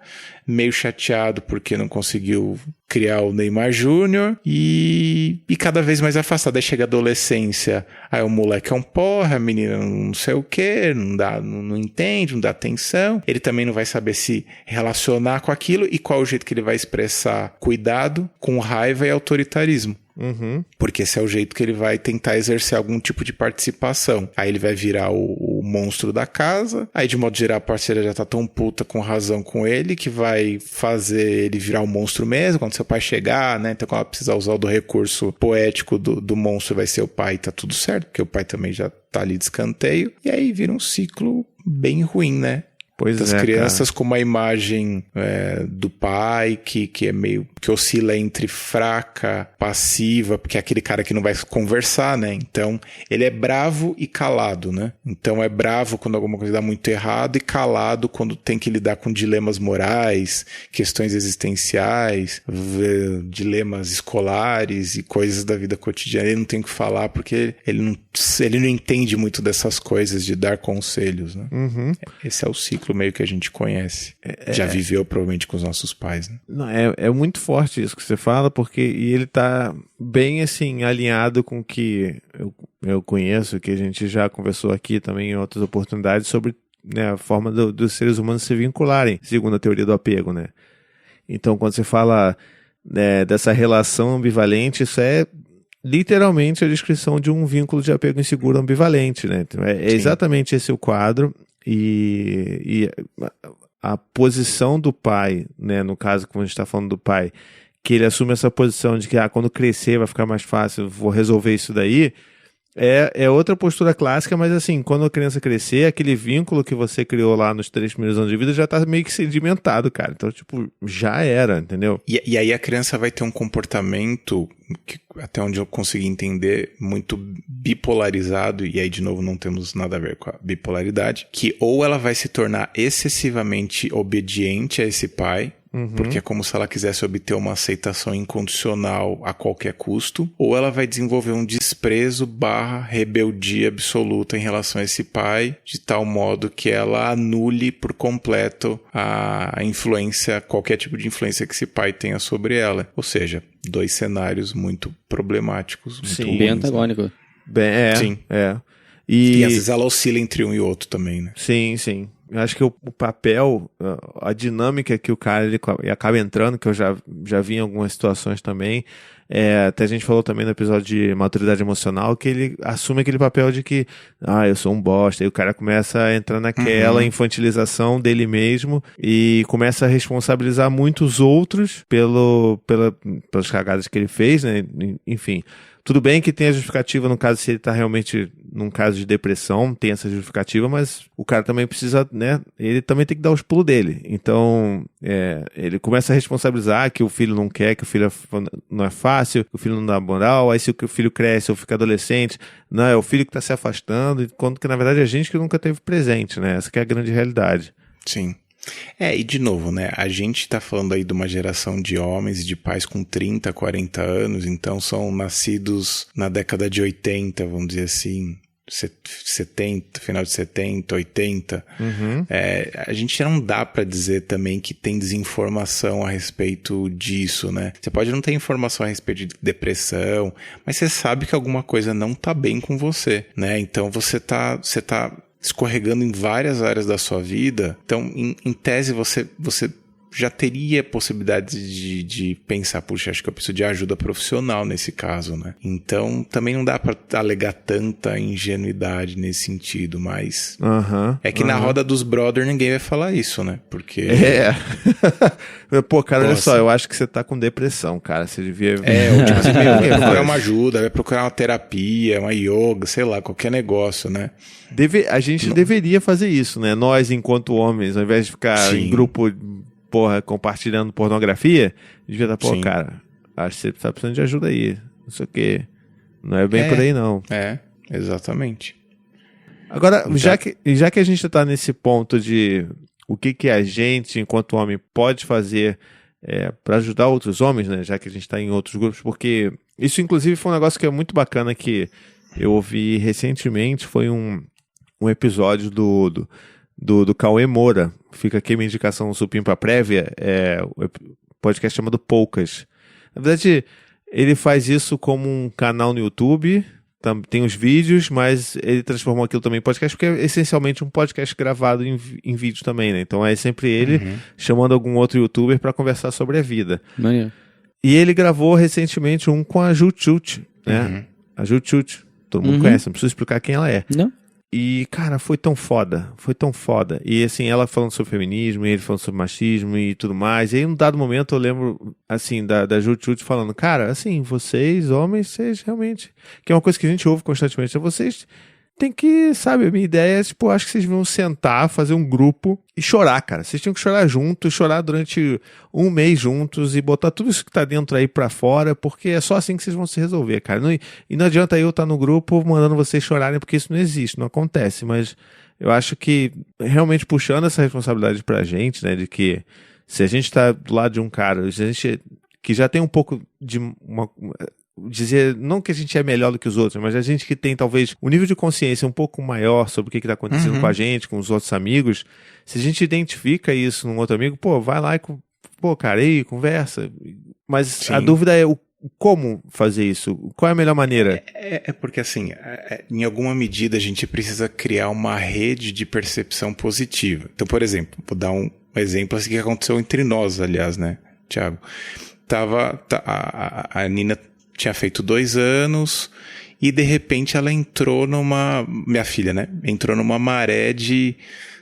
meio chateado porque não conseguiu criar o Neymar Júnior e cada vez mais afastado. Aí chega a adolescência, aí o moleque é um porra, a menina não sei o que, não entende, não dá atenção. Ele também não vai saber se relacionar com aquilo e qual é o jeito que ele vai expressar cuidado com raiva e autoritarismo. Uhum. Porque esse é o jeito que ele vai tentar exercer algum tipo de participação. Aí ele vai virar o monstro da casa. Aí, de modo geral, a parceira já tá tão puta com razão com ele que vai fazer ele virar o monstro mesmo. Quando seu pai chegar, né? Então, quando ela precisar usar do recurso poético do monstro, vai ser o pai, tá tudo certo. Porque o pai também já tá ali de escanteio. E aí vira um ciclo bem ruim, né? Pois das é, crianças cara. com uma imagem do pai que é meio que oscila entre fraca, passiva, porque é aquele cara que não vai conversar, né? Então ele é bravo e calado, né? Então é bravo quando alguma coisa dá muito errado e calado quando tem que lidar com dilemas morais, questões existenciais, dilemas escolares e coisas da vida cotidiana. Ele não tem o que falar porque ele não entende muito dessas coisas de dar conselhos, né? Uhum. Esse é o ciclo meio que a gente conhece. Já viveu provavelmente com os nossos pais, né? Não, é muito forte isso que você fala, porque e ele tá bem assim alinhado com o que eu conheço, que a gente já conversou aqui também em outras oportunidades sobre, né, a forma dos seres humanos se vincularem, segundo a teoria do apego, né? Então, quando você fala, né, dessa relação ambivalente, isso é literalmente a descrição de um vínculo de apego inseguro ambivalente, né? Então, é exatamente esse o quadro. E a posição do pai, né, no caso, como a gente está falando do pai, que ele assume essa posição de que quando crescer vai ficar mais fácil, vou resolver isso daí, é outra postura clássica, mas assim, quando a criança crescer, aquele vínculo que você criou lá nos 3 primeiros anos de vida já tá meio que sedimentado, cara. Então, tipo, já era, entendeu? E aí a criança vai ter um comportamento, que, até onde eu consegui entender, muito bipolarizado, e aí de novo não temos nada a ver com a bipolaridade, que ou ela vai se tornar excessivamente obediente a esse pai, porque é como se ela quisesse obter uma aceitação incondicional a qualquer custo, ou ela vai desenvolver um desprezo / rebeldia absoluta em relação a esse pai, de tal modo que ela anule por completo a influência, qualquer tipo de influência que esse pai tenha sobre ela. Ou seja, 2 cenários muito problemáticos, muito ruins, bem antagônico. Bem, Sim. E às vezes ela oscila entre um e outro também, né? Sim, sim. Eu acho que o papel, a dinâmica que o cara ele acaba entrando, que eu já vi em algumas situações também, até a gente falou também no episódio de maturidade emocional, que ele assume aquele papel de que, eu sou um bosta, e o cara começa a entrar naquela infantilização dele mesmo e começa a responsabilizar muitos outros pelas cagadas que ele fez, né? Enfim. Tudo bem que tem a justificativa no caso se ele tá realmente num caso de depressão, tem essa justificativa, mas o cara também precisa, né, ele também tem que dar os pulos dele. Então, ele começa a responsabilizar que o filho não quer, que o filho não é fácil, que o filho não dá moral, aí se o filho cresce ou fica adolescente, não, é o filho que tá se afastando, enquanto que na verdade é a gente que nunca teve presente, né, essa que é a grande realidade. Sim. E de novo, né, a gente tá falando aí de uma geração de homens e de pais com 30, 40 anos, então são nascidos na década de 80, vamos dizer assim, 70, final de 70, 80. A gente não dá pra dizer também que tem desinformação a respeito disso, né? Você pode não ter informação a respeito de depressão, mas você sabe que alguma coisa não tá bem com você, né? Então você tá escorregando em várias áreas da sua vida. Então, em tese, você já teria possibilidade de pensar, puxa, acho que eu preciso de ajuda profissional nesse caso, né? Então, também não dá pra alegar tanta ingenuidade nesse sentido, mas é que na roda dos brother ninguém vai falar isso, né? Porque... Pô, cara, olha só, eu acho que você tá com depressão, cara, você devia... ou tipo assim, vai procurar uma ajuda, vai procurar uma terapia, uma yoga, sei lá, qualquer negócio, né? A gente deveria fazer isso, né? Nós, enquanto homens, ao invés de ficar em grupo... compartilhando pornografia, devia estar, cara, acho que você tá precisando de ajuda aí, não sei o quê. Não é bem por aí, não. Exatamente. Agora, já que a gente tá nesse ponto de o que a gente, enquanto homem, pode fazer para ajudar outros homens, né? Já que a gente tá em outros grupos, porque isso, inclusive, foi um negócio que é muito bacana que eu ouvi recentemente, foi um episódio do Cauê Moura. Fica aqui minha indicação, um supinho pra prévia, o podcast chamado Poucas. Na verdade, ele faz isso como um canal no YouTube, tem os vídeos, mas ele transformou aquilo também em podcast, porque é essencialmente um podcast gravado em vídeo também, né? Então é sempre ele chamando algum outro youtuber pra conversar sobre a vida. Maneiro. E ele gravou recentemente um com a Jutut, né? A Jutut, todo mundo conhece, não preciso explicar quem ela é. Não? E, cara, foi tão foda. E, assim, ela falando sobre feminismo, e ele falando sobre machismo e tudo mais. E aí, num dado momento, eu lembro, assim, da Jutut falando, cara, assim, vocês, homens, vocês realmente... Que é uma coisa que a gente ouve constantemente. Vocês têm que, sabe, a minha ideia é, tipo, acho que vocês vão sentar, fazer um grupo e chorar, cara. Vocês tinham que chorar juntos, chorar durante um mês juntos e botar tudo isso que tá dentro aí pra fora, porque é só assim que vocês vão se resolver, cara. E não adianta eu estar no grupo mandando vocês chorarem, porque isso não existe, não acontece. Mas eu acho que realmente puxando essa responsabilidade pra gente, né, de que se a gente tá do lado de um cara, se a gente que já tem um pouco de dizer, não que a gente é melhor do que os outros, mas a gente que tem talvez um nível de consciência um pouco maior sobre o que está acontecendo com a gente, com os outros amigos, se a gente identifica isso num outro amigo, vai lá e, cara, aí, conversa. Mas Sim. A dúvida é como fazer isso? Qual é a melhor maneira? É porque, assim, em alguma medida a gente precisa criar uma rede de percepção positiva. Então, por exemplo, vou dar um exemplo assim que aconteceu entre nós, aliás, né, Thiago? A Nina tinha feito 2 anos e de repente ela entrou minha filha, né? Entrou numa maré de,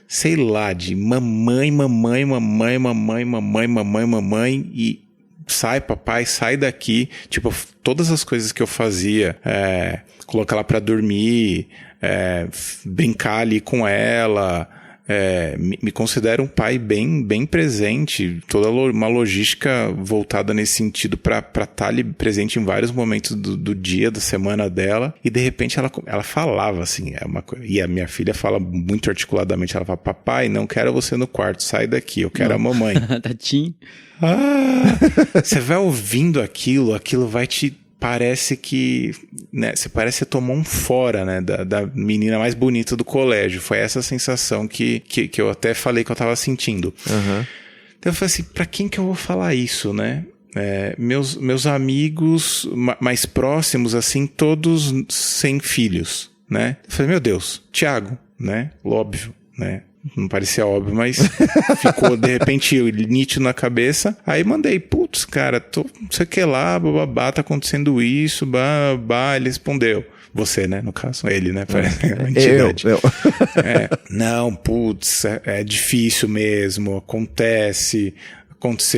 sei lá, de mamãe e sai papai, sai daqui. Tipo, todas as coisas que eu fazia, colocar ela pra dormir, brincar ali com ela, me considero um pai bem presente, toda uma logística voltada nesse sentido para estar ali presente em vários momentos do dia, da semana dela, e de repente ela falava assim, e a minha filha fala muito articuladamente, ela fala, papai, não quero você no quarto, sai daqui, eu quero a mamãe. Tatinho. Você vai ouvindo aquilo vai te... Parece que, né, você parece que tomou um fora, né, da menina mais bonita do colégio. Foi essa sensação que eu até falei que eu tava sentindo. Então eu falei assim, pra quem que eu vou falar isso, né? Meus amigos mais próximos, assim, todos sem filhos, né? Eu falei, meu Deus, Thiago, né? Óbvio, né? Não parecia óbvio, mas ficou de repente nítido na cabeça. Aí mandei, putz, cara, não sei o que lá, bababá, tá acontecendo isso, babá. Ele respondeu. Você, né, no caso, ele, né? Eu. Não, putz, é difícil mesmo, aconteceu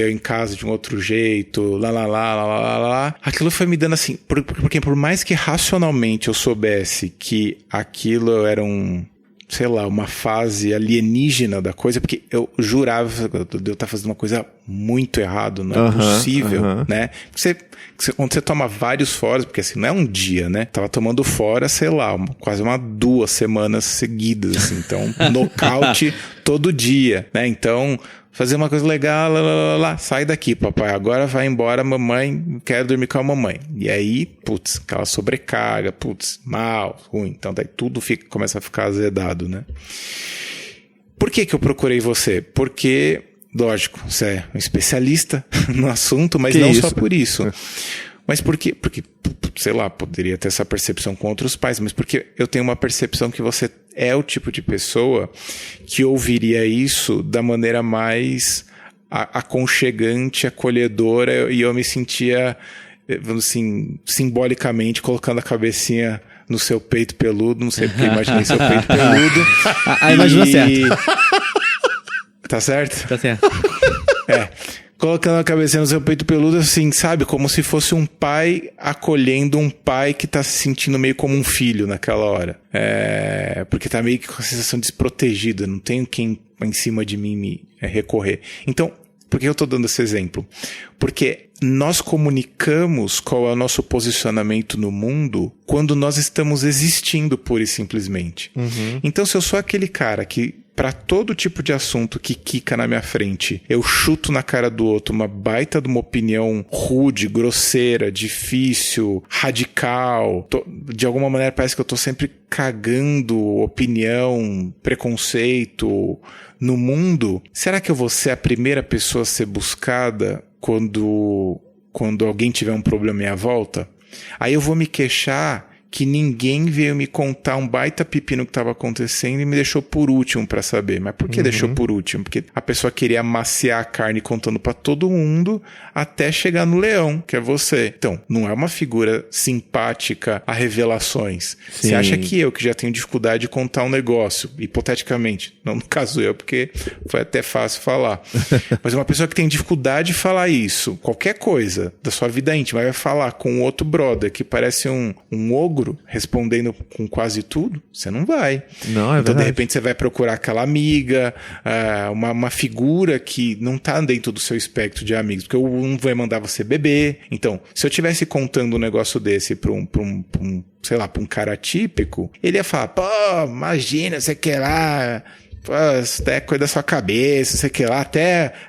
em casa de um outro jeito, lá. Aquilo foi me dando assim, porque por mais que racionalmente eu soubesse que aquilo era sei lá, uma fase alienígena da coisa, porque eu jurava de eu estar fazendo uma coisa muito errada, não é possível, né? Quando você toma vários foras, porque assim, não é um dia, né? Tava tomando fora, sei lá, quase 2 semanas seguidas, assim, então, nocaute todo dia, né? Então, fazer uma coisa legal, sai daqui, papai, agora vai embora, mamãe, quero dormir com a mamãe. E aí, putz, aquela sobrecarga, mal, ruim, então daí tudo começa a ficar azedado, né? Por que eu procurei você? Porque, lógico, você é um especialista no assunto, mas não só por isso. Mas porque, sei lá, poderia ter essa percepção com outros pais, mas porque eu tenho uma percepção que você é o tipo de pessoa que ouviria isso da maneira mais aconchegante, acolhedora, e eu me sentia, assim, simbolicamente colocando a cabecinha no seu peito peludo, não sei porque imaginei seu peito peludo. Imaginou certo. Tá certo? Tá certo. Colocando a cabecinha no seu peito peludo, assim, sabe? Como se fosse um pai acolhendo um pai que tá se sentindo meio como um filho naquela hora. Porque tá meio que com a sensação desprotegida, não tenho quem em cima de mim me recorrer. Então, por que eu tô dando esse exemplo? Porque nós comunicamos qual é o nosso posicionamento no mundo quando nós estamos existindo pura e simplesmente. Então, se eu sou aquele cara que, para todo tipo de assunto que quica na minha frente, eu chuto na cara do outro uma baita de uma opinião rude, grosseira, difícil, radical, de alguma maneira parece que eu tô sempre cagando opinião, preconceito no mundo, será que eu vou ser a primeira pessoa a ser buscada quando alguém tiver um problema à minha volta? Aí eu vou me queixar que ninguém veio me contar um baita pepino que estava acontecendo e me deixou por último para saber. Mas por que deixou por último? Porque a pessoa queria amaciar a carne contando para todo mundo até chegar no leão, que é você. Então, não é uma figura simpática a revelações. Sim. Você acha que eu, que já tenho dificuldade de contar um negócio, hipoteticamente, não no caso eu, porque foi até fácil falar, mas uma pessoa que tem dificuldade de falar isso, qualquer coisa da sua vida íntima, vai falar com outro brother que parece um ogro respondendo com quase tudo, você não vai. Não, é então, verdade. de repente, você vai procurar aquela amiga, uma figura que não tá dentro do seu espectro de amigos, porque um vai mandar você beber. Então, se eu estivesse contando um negócio desse pra um pra um cara típico, ele ia falar, pô, imagina, você quer lá... Pô, isso é coisa da sua cabeça, sei que lá,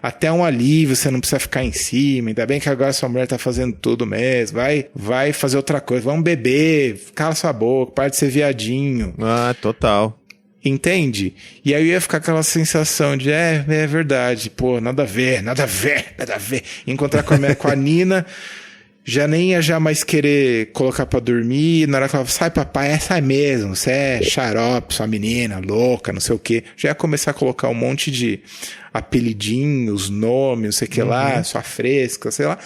até um alívio, você não precisa ficar em cima, ainda bem que agora sua mulher tá fazendo tudo mesmo, vai fazer outra coisa, vamos beber, cala sua boca, para de ser viadinho. Ah, total. Entende? E aí eu ia ficar aquela sensação de, é verdade, pô, nada a ver. Encontrar com a Nina... Já nem ia jamais querer colocar pra dormir. Na hora que ela fala, sai papai, sai mesmo. Você é xarope, sua menina, louca, não sei o quê. Já ia começar a colocar um monte de apelidinhos, nomes, não sei o que lá, sua fresca, sei lá.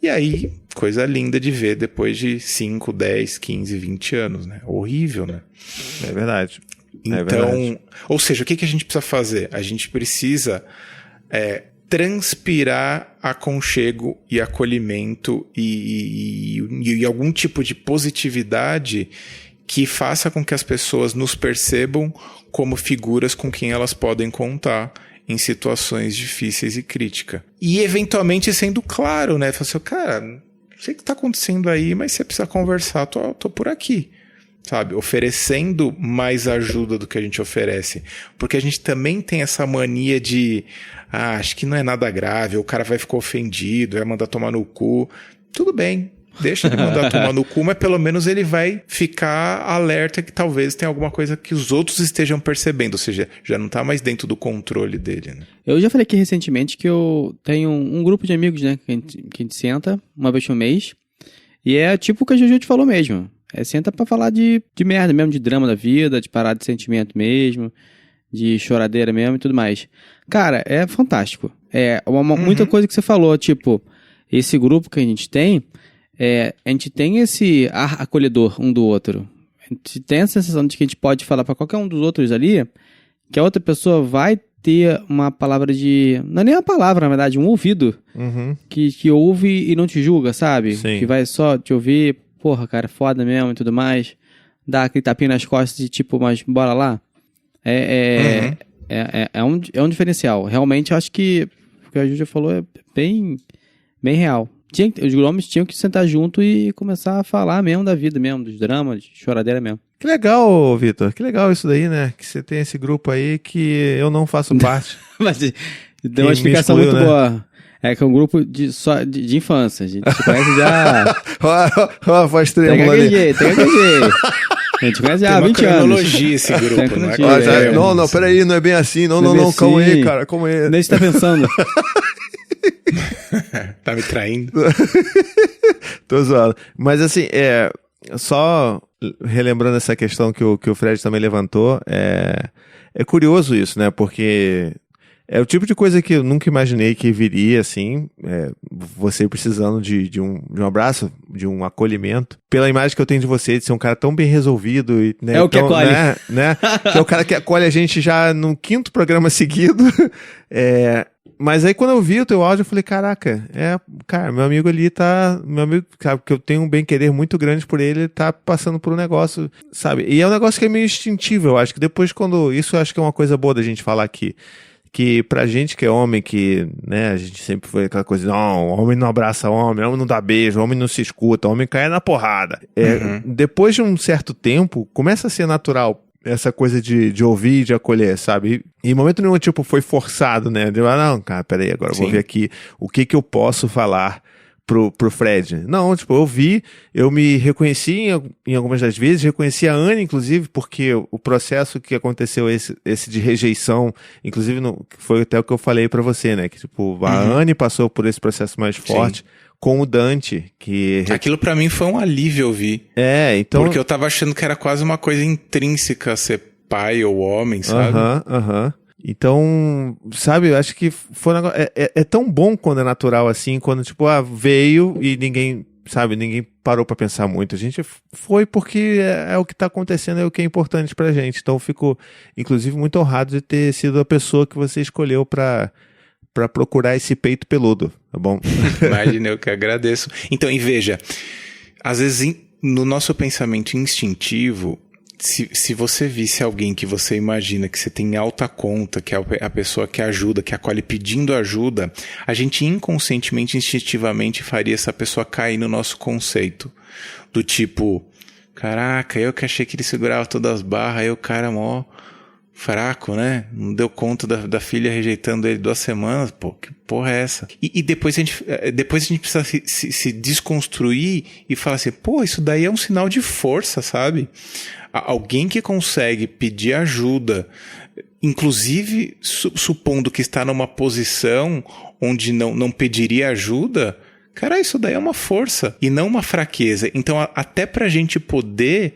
E aí, coisa linda de ver depois de 5, 10, 15, 20 anos, né? Horrível, né? É verdade. Então, ou seja, o que a gente precisa fazer? A gente precisa... transpirar aconchego e acolhimento e algum tipo de positividade que faça com que as pessoas nos percebam como figuras com quem elas podem contar em situações difíceis e críticas. E eventualmente sendo claro, né? Falar assim, cara, não sei o que está acontecendo aí, mas você precisa conversar, tô por aqui. Sabe, oferecendo mais ajuda do que a gente oferece. Porque a gente também tem essa mania de, acho que não é nada grave, o cara vai ficar ofendido, vai mandar tomar no cu. Tudo bem, deixa ele mandar tomar no cu, mas pelo menos ele vai ficar alerta que talvez tenha alguma coisa que os outros estejam percebendo, ou seja, já não tá mais dentro do controle dele, né? Eu já falei aqui recentemente que eu tenho um grupo de amigos, né, que a gente senta uma vez por mês, e é tipo o que a Juju te falou mesmo. Senta pra falar de merda mesmo, de drama da vida, de parada de sentimento mesmo, de choradeira mesmo e tudo mais. Cara, é fantástico. Muita coisa que você falou, tipo, esse grupo que a gente tem esse ar acolhedor um do outro. A gente tem a sensação de que a gente pode falar pra qualquer um dos outros ali, que a outra pessoa vai ter uma palavra de... Não é nem uma palavra, na verdade, um ouvido que ouve e não te julga, sabe? Sim. Que vai só te ouvir... Porra, cara, foda mesmo e tudo mais. Dá aquele tapinha nas costas de tipo, mas bora lá. É um diferencial. Realmente, eu acho que o que a Júlia falou é bem real. Os homens tinham que sentar junto e começar a falar mesmo da vida mesmo, dos dramas, de choradeira mesmo. Que legal, Vitor. Que legal isso daí, né? Que você tem esse grupo aí que eu não faço parte. Mas deu uma explicação excluiu, muito né? boa. É que é um grupo de infância. A gente se conhece já... Ó a voz Tem trêmula ali. que gaguejei. A gente conhece já há Tem uma 20 anos. cronologia esse grupo, não é? Tem Ó, cronologia. não, peraí, não é bem assim. Não, Não é bem calma aí, assim. cara, calma aí. Nem você tá pensando. Tá me traindo. Tô zoando. Mas assim, só relembrando essa questão que o Fred também levantou, é curioso isso, né? Porque é o tipo de coisa que eu nunca imaginei que viria, assim, você precisando de um abraço, de um acolhimento. Pela imagem que eu tenho de você, de ser um cara tão bem resolvido. E, né, É o que acolhe. Né? Que é o cara que acolhe a gente já no 5º programa seguido. Mas aí quando eu vi o teu áudio, eu falei, caraca, cara, meu amigo ali meu amigo, sabe, que eu tenho um bem-querer muito grande por ele tá passando por um negócio, sabe? E é um negócio que é meio instintivo, eu acho que depois isso eu acho que é uma coisa boa da gente falar aqui, que pra gente que é homem, que, né, a gente sempre foi aquela coisa, não, homem não abraça homem não dá beijo, homem não se escuta, homem cai na porrada. Depois de um certo tempo, começa a ser natural essa coisa de ouvir e de acolher, sabe? E em momento nenhum, tipo, foi forçado, né? Não, cara, peraí, agora eu vou ver aqui o que eu posso falar pro Fred. Não, tipo, eu vi, eu me reconheci em algumas das vezes, reconheci a Anne, inclusive, porque o processo que aconteceu, esse de rejeição, inclusive, foi até o que eu falei pra você, né? Que, tipo, a Anne passou por esse processo mais forte com o Dante, que... Aquilo pra mim foi um alívio ouvir. Então... Porque eu tava achando que era quase uma coisa intrínseca ser pai ou homem, sabe? Então, sabe, eu acho que foi um negócio, é tão bom quando é natural assim, quando tipo, veio e ninguém parou pra pensar muito. A gente foi porque é o que tá acontecendo, é o que é importante pra gente. Então eu fico, inclusive, muito honrado de ter sido a pessoa que você escolheu pra procurar esse peito peludo, tá bom? Imagina, eu que agradeço. Então, e veja, às vezes no nosso pensamento instintivo, se você visse alguém que você imagina que você tem alta conta, que é a pessoa que ajuda, que acolhe pedindo ajuda, a gente inconscientemente, instintivamente faria essa pessoa cair no nosso conceito. Do tipo, caraca, eu que achei que ele segurava todas as barras, aí o cara mó fraco, né? Não deu conta da filha rejeitando ele 2 semanas. Pô, que porra é essa? E depois a gente precisa se desconstruir e falar assim, pô, isso daí é um sinal de força, sabe? Alguém que consegue pedir ajuda, inclusive supondo que está numa posição onde não pediria ajuda, cara, isso daí é uma força e não uma fraqueza. Então, até pra gente poder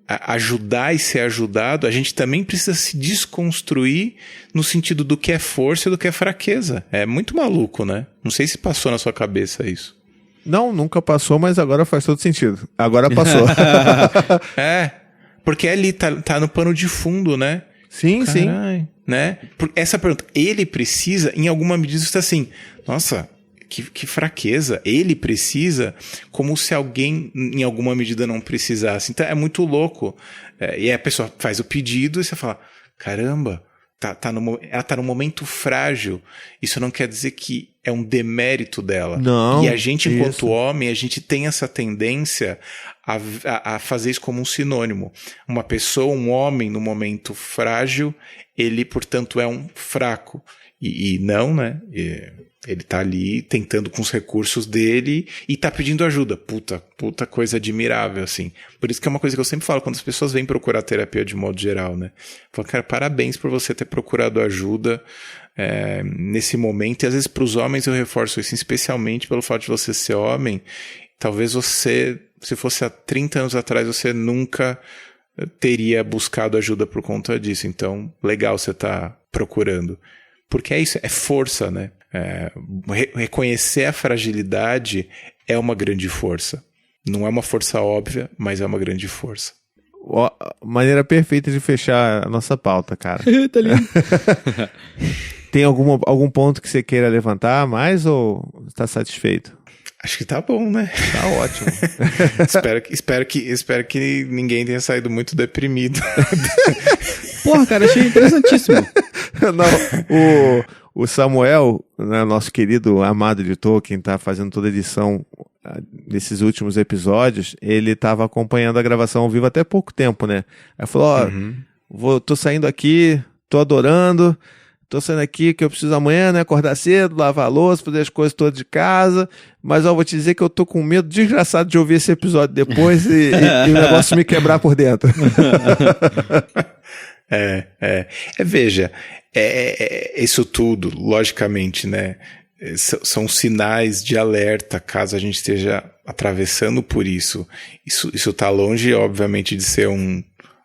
ajudar e ser ajudado, a gente também precisa se desconstruir no sentido do que é força e do que é fraqueza. É muito maluco, né? Não sei se passou na sua cabeça isso. Não, nunca passou, mas agora faz todo sentido. Agora passou. Porque ali tá no pano de fundo, né? Sim, Carai, sim. Né? Essa pergunta, ele precisa, em alguma medida você está assim, nossa, que fraqueza, ele precisa, como se alguém em alguma medida não precisasse. Então é muito louco. E aí a pessoa faz o pedido e você fala, caramba, ela tá num momento frágil. Isso não quer dizer que é um demérito dela. Não. E a gente, enquanto homem, a gente tem essa tendência a fazer isso como um sinônimo. Uma pessoa, um homem, no momento frágil, ele, portanto, é um fraco. E não, né? Ele tá ali tentando com os recursos dele e tá pedindo ajuda. Puta coisa admirável, assim. Por isso que é uma coisa que eu sempre falo quando as pessoas vêm procurar terapia de modo geral, né? Falo, cara, parabéns por você ter procurado ajuda nesse momento. E às vezes pros homens eu reforço isso, especialmente pelo fato de você ser homem. Talvez você, se fosse há 30 anos atrás, você nunca teria buscado ajuda por conta disso. Então, legal você tá procurando. Porque é isso, é força, né? Reconhecer a fragilidade é uma grande força. Não é uma força óbvia, mas é uma grande força. Maneira perfeita de fechar a nossa pauta, cara. Tá lindo. Tem algum ponto que você queira levantar mais ou está satisfeito? Acho que tá bom, né? Tá ótimo. espero que ninguém tenha saído muito deprimido. Porra, cara, achei interessantíssimo. Não, o Samuel, né, nosso querido amado editor, quem tá fazendo toda a edição desses últimos episódios, ele tava acompanhando a gravação ao vivo até pouco tempo, né? Aí falou, tô saindo aqui, tô adorando, tô saindo aqui que eu preciso amanhã, né, acordar cedo, lavar a louça, fazer as coisas todas de casa, mas vou te dizer que eu tô com medo desgraçado de ouvir esse episódio depois e o negócio me quebrar por dentro. Veja, isso tudo, logicamente, né, são sinais de alerta caso a gente esteja atravessando por isso. Isso tá longe, obviamente, de ser um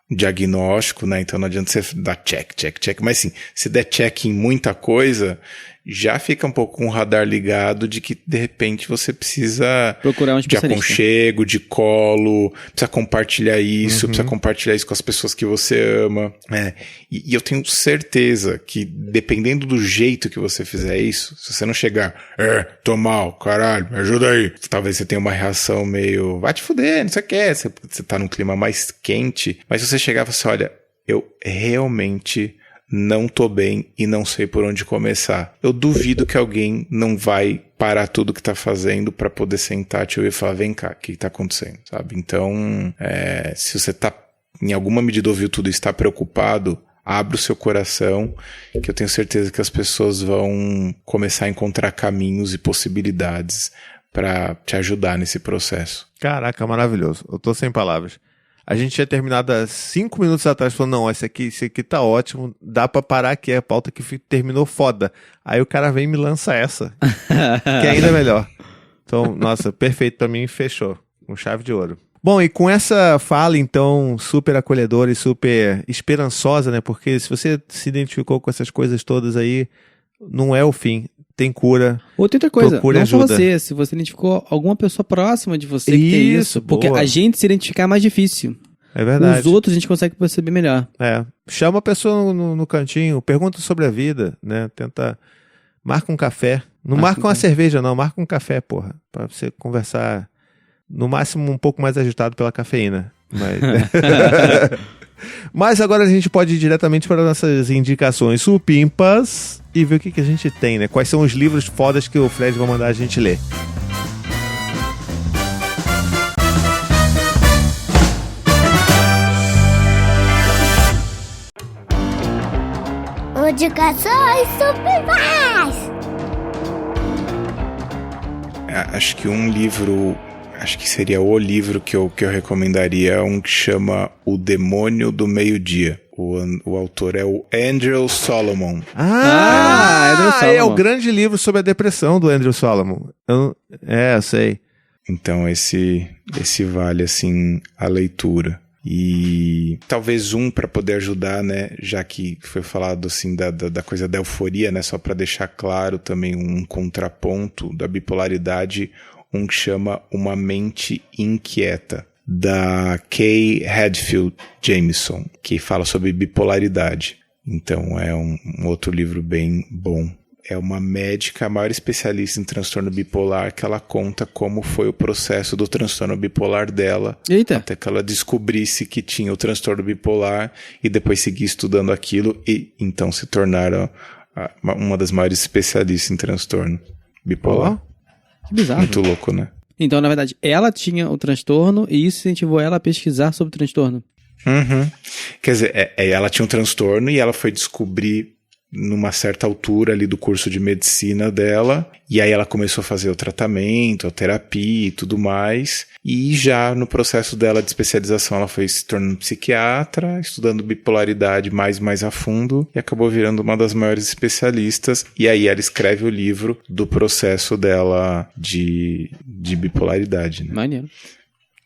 diagnóstico, né, então não adianta você dar check, mas sim, se der check em muita coisa, já fica um pouco com o radar ligado de que, de repente, você precisa procurar um de aconchego, de colo, precisa compartilhar isso, precisa compartilhar isso com as pessoas que você ama. E eu tenho certeza que, dependendo do jeito que você fizer isso, se você não chegar, tô mal, caralho, me ajuda aí. Talvez você tenha uma reação meio, vai te fuder, não sei o que, você tá num clima mais quente, mas se você chegar e falar assim, olha, eu realmente não tô bem e não sei por onde começar. Eu duvido que alguém não vai parar tudo que tá fazendo para poder sentar, te ouvir e falar, vem cá, o que tá acontecendo, sabe? Então, se você tá, em alguma medida, ouviu tudo e está preocupado, abre o seu coração, que eu tenho certeza que as pessoas vão começar a encontrar caminhos e possibilidades para te ajudar nesse processo. Caraca, maravilhoso. Eu tô sem palavras. A gente tinha terminado há 5 minutos atrás, falando, não, esse aqui tá ótimo, dá pra parar aqui, é a pauta que terminou foda. Aí o cara vem e me lança essa, que é ainda melhor. Então, nossa, perfeito pra mim, fechou, com chave de ouro. Bom, e com essa fala, então, super acolhedora e super esperançosa, né, porque se você se identificou com essas coisas todas aí, não é o fim. Tem cura. Outra coisa, procure não ajuda. só você, se você identificou alguma pessoa próxima de você que tem isso, porque boa. a gente se identificar é mais difícil. É verdade. Os outros a gente consegue perceber melhor. Chama a pessoa no cantinho, pergunta sobre a vida, né? Tenta. Marca um café. Não marca uma cerveja, não. Marca um café, porra. Pra você conversar, no máximo, um pouco mais agitado pela cafeína. Mas agora a gente pode ir diretamente para nossas indicações supimpas e ver o que a gente tem, né? Quais são os livros fodas que o Fred vai mandar a gente ler. Indicações supimpas! Acho que um livro, acho que seria o livro que eu recomendaria, um que chama O Demônio do Meio-Dia. O autor é o Andrew Solomon. Andrew Solomon. É o grande livro sobre a depressão do Andrew Solomon. Eu sei. Então esse vale, assim, a leitura. E talvez para poder ajudar, né, já que foi falado assim da coisa da euforia, né, só para deixar claro também um contraponto da bipolaridade, um que chama Uma Mente Inquieta, da Kay Hadfield Jamieson, que fala sobre bipolaridade. Então é um outro livro bem bom. É uma médica, a maior especialista em transtorno bipolar, que ela conta como foi o processo do transtorno bipolar dela. Eita. Até que ela descobrisse que tinha o transtorno bipolar e depois seguir estudando aquilo e então se tornaram uma das maiores especialistas em transtorno bipolar. Que bizarro. Muito louco, né? Então, na verdade, ela tinha o transtorno e isso incentivou ela a pesquisar sobre o transtorno. Uhum. Quer dizer, ela tinha um transtorno e ela foi descobrir numa certa altura ali do curso de medicina dela, e aí ela começou a fazer o tratamento, a terapia e tudo mais, e já no processo dela de especialização ela foi se tornando psiquiatra, estudando bipolaridade mais a fundo, e acabou virando uma das maiores especialistas, e aí ela escreve o livro do processo dela de bipolaridade, né? Maneiro.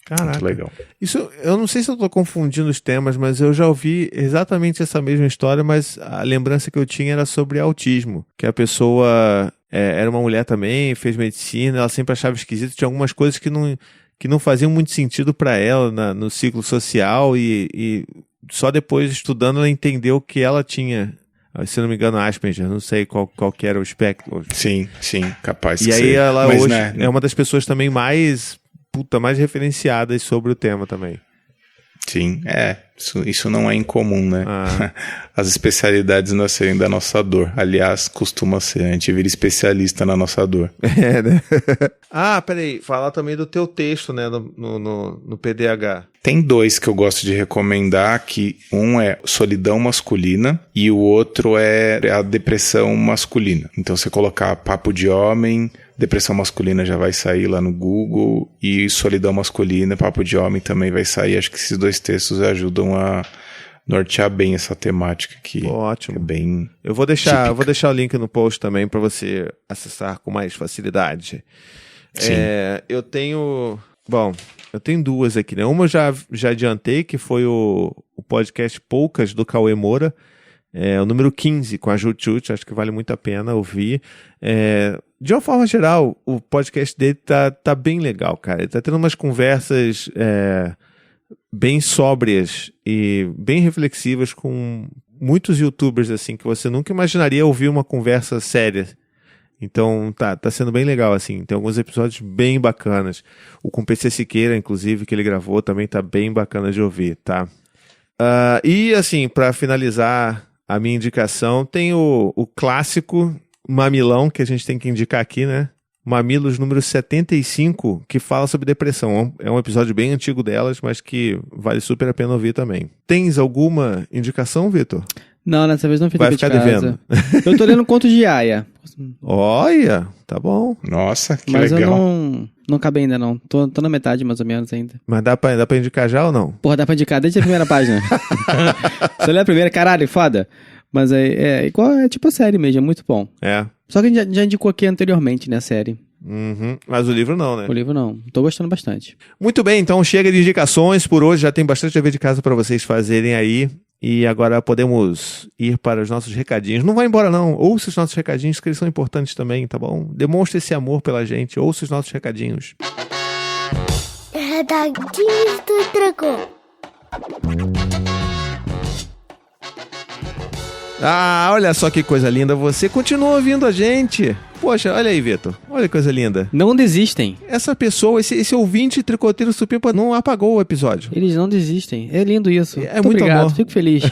Caraca. Muito legal. Isso, eu não sei se eu tô confundindo os temas, mas eu já ouvi exatamente essa mesma história, mas a lembrança que eu tinha era sobre autismo, que a pessoa era uma mulher também, fez medicina, ela sempre achava esquisito, tinha algumas coisas que não faziam muito sentido para ela no ciclo social e só depois estudando ela entendeu que ela tinha, se não me engano, Asperger, não sei qual que era o espectro. Sim, capaz e que aí seja. ela Mas, hoje né, é uma das pessoas também mais referenciadas sobre o tema também. Sim, isso não é incomum, né? Ah. As especialidades nascerem da nossa dor. Aliás, costuma ser, a gente vira especialista na nossa dor. Né? Peraí, falar também do teu texto, né, no PDH. Tem 2 que eu gosto de recomendar, que um é solidão masculina e o outro é a depressão masculina. Então, você colocar papo de homem, depressão masculina já vai sair lá no Google, e solidão masculina, papo de homem também vai sair. Acho que esses 2 textos ajudam a nortear bem essa temática aqui. Ótimo. É bem Eu vou deixar o link no post também para você acessar com mais facilidade. Sim. Eu tenho 2 aqui, né? Uma eu já adiantei, que foi o podcast Poucas, do Cauê Moura. O número 15, com a Jutut, acho que vale muito a pena ouvir. De uma forma geral, o podcast dele tá bem legal, cara. Ele tá tendo umas conversas bem sóbrias e bem reflexivas com muitos youtubers, assim, que você nunca imaginaria ouvir uma conversa séria. Então tá sendo bem legal, assim. Tem alguns episódios bem bacanas. O com PC Siqueira, inclusive, que ele gravou, também tá bem bacana de ouvir, tá? E assim, pra finalizar a minha indicação. Tem o clássico Mamilão, que a gente tem que indicar aqui, né? Mamilos número 75, que fala sobre depressão. É um episódio bem antigo delas, mas que vale super a pena ouvir também. Tens alguma indicação, Vitor? Não, dessa vez não fiz Vai dever ficar de casa. devendo. Eu tô lendo Contos de Aya. Olha, tá bom. Nossa, que Mas legal. eu não acabei ainda não. Tô na metade mais ou menos ainda. Mas dá pra indicar já ou não? Porra, dá pra indicar desde a primeira página. Você lê a primeira, caralho, foda. Mas é igual, é tipo a série mesmo, é muito bom. É. Só que a gente já indicou aqui anteriormente, né, a série. Uhum. Mas o livro não, né? O livro não. Tô gostando bastante. Muito bem, então chega de indicações por hoje. Já tem bastante dever de casa pra vocês fazerem aí. E agora podemos ir para os nossos recadinhos. Não vai embora não, ouça os nossos recadinhos, que eles são importantes também, tá bom? Demonstre esse amor pela gente, ouça os nossos recadinhos. Recadinhos do Dragão. Ah, olha só que coisa linda, você continua ouvindo a gente. Poxa, olha aí, Vitor, olha que coisa linda. Não desistem. Essa pessoa, esse ouvinte tricoteiro supimpa não apagou o episódio. Eles não desistem. É lindo isso. É muito obrigado, amor. fico feliz.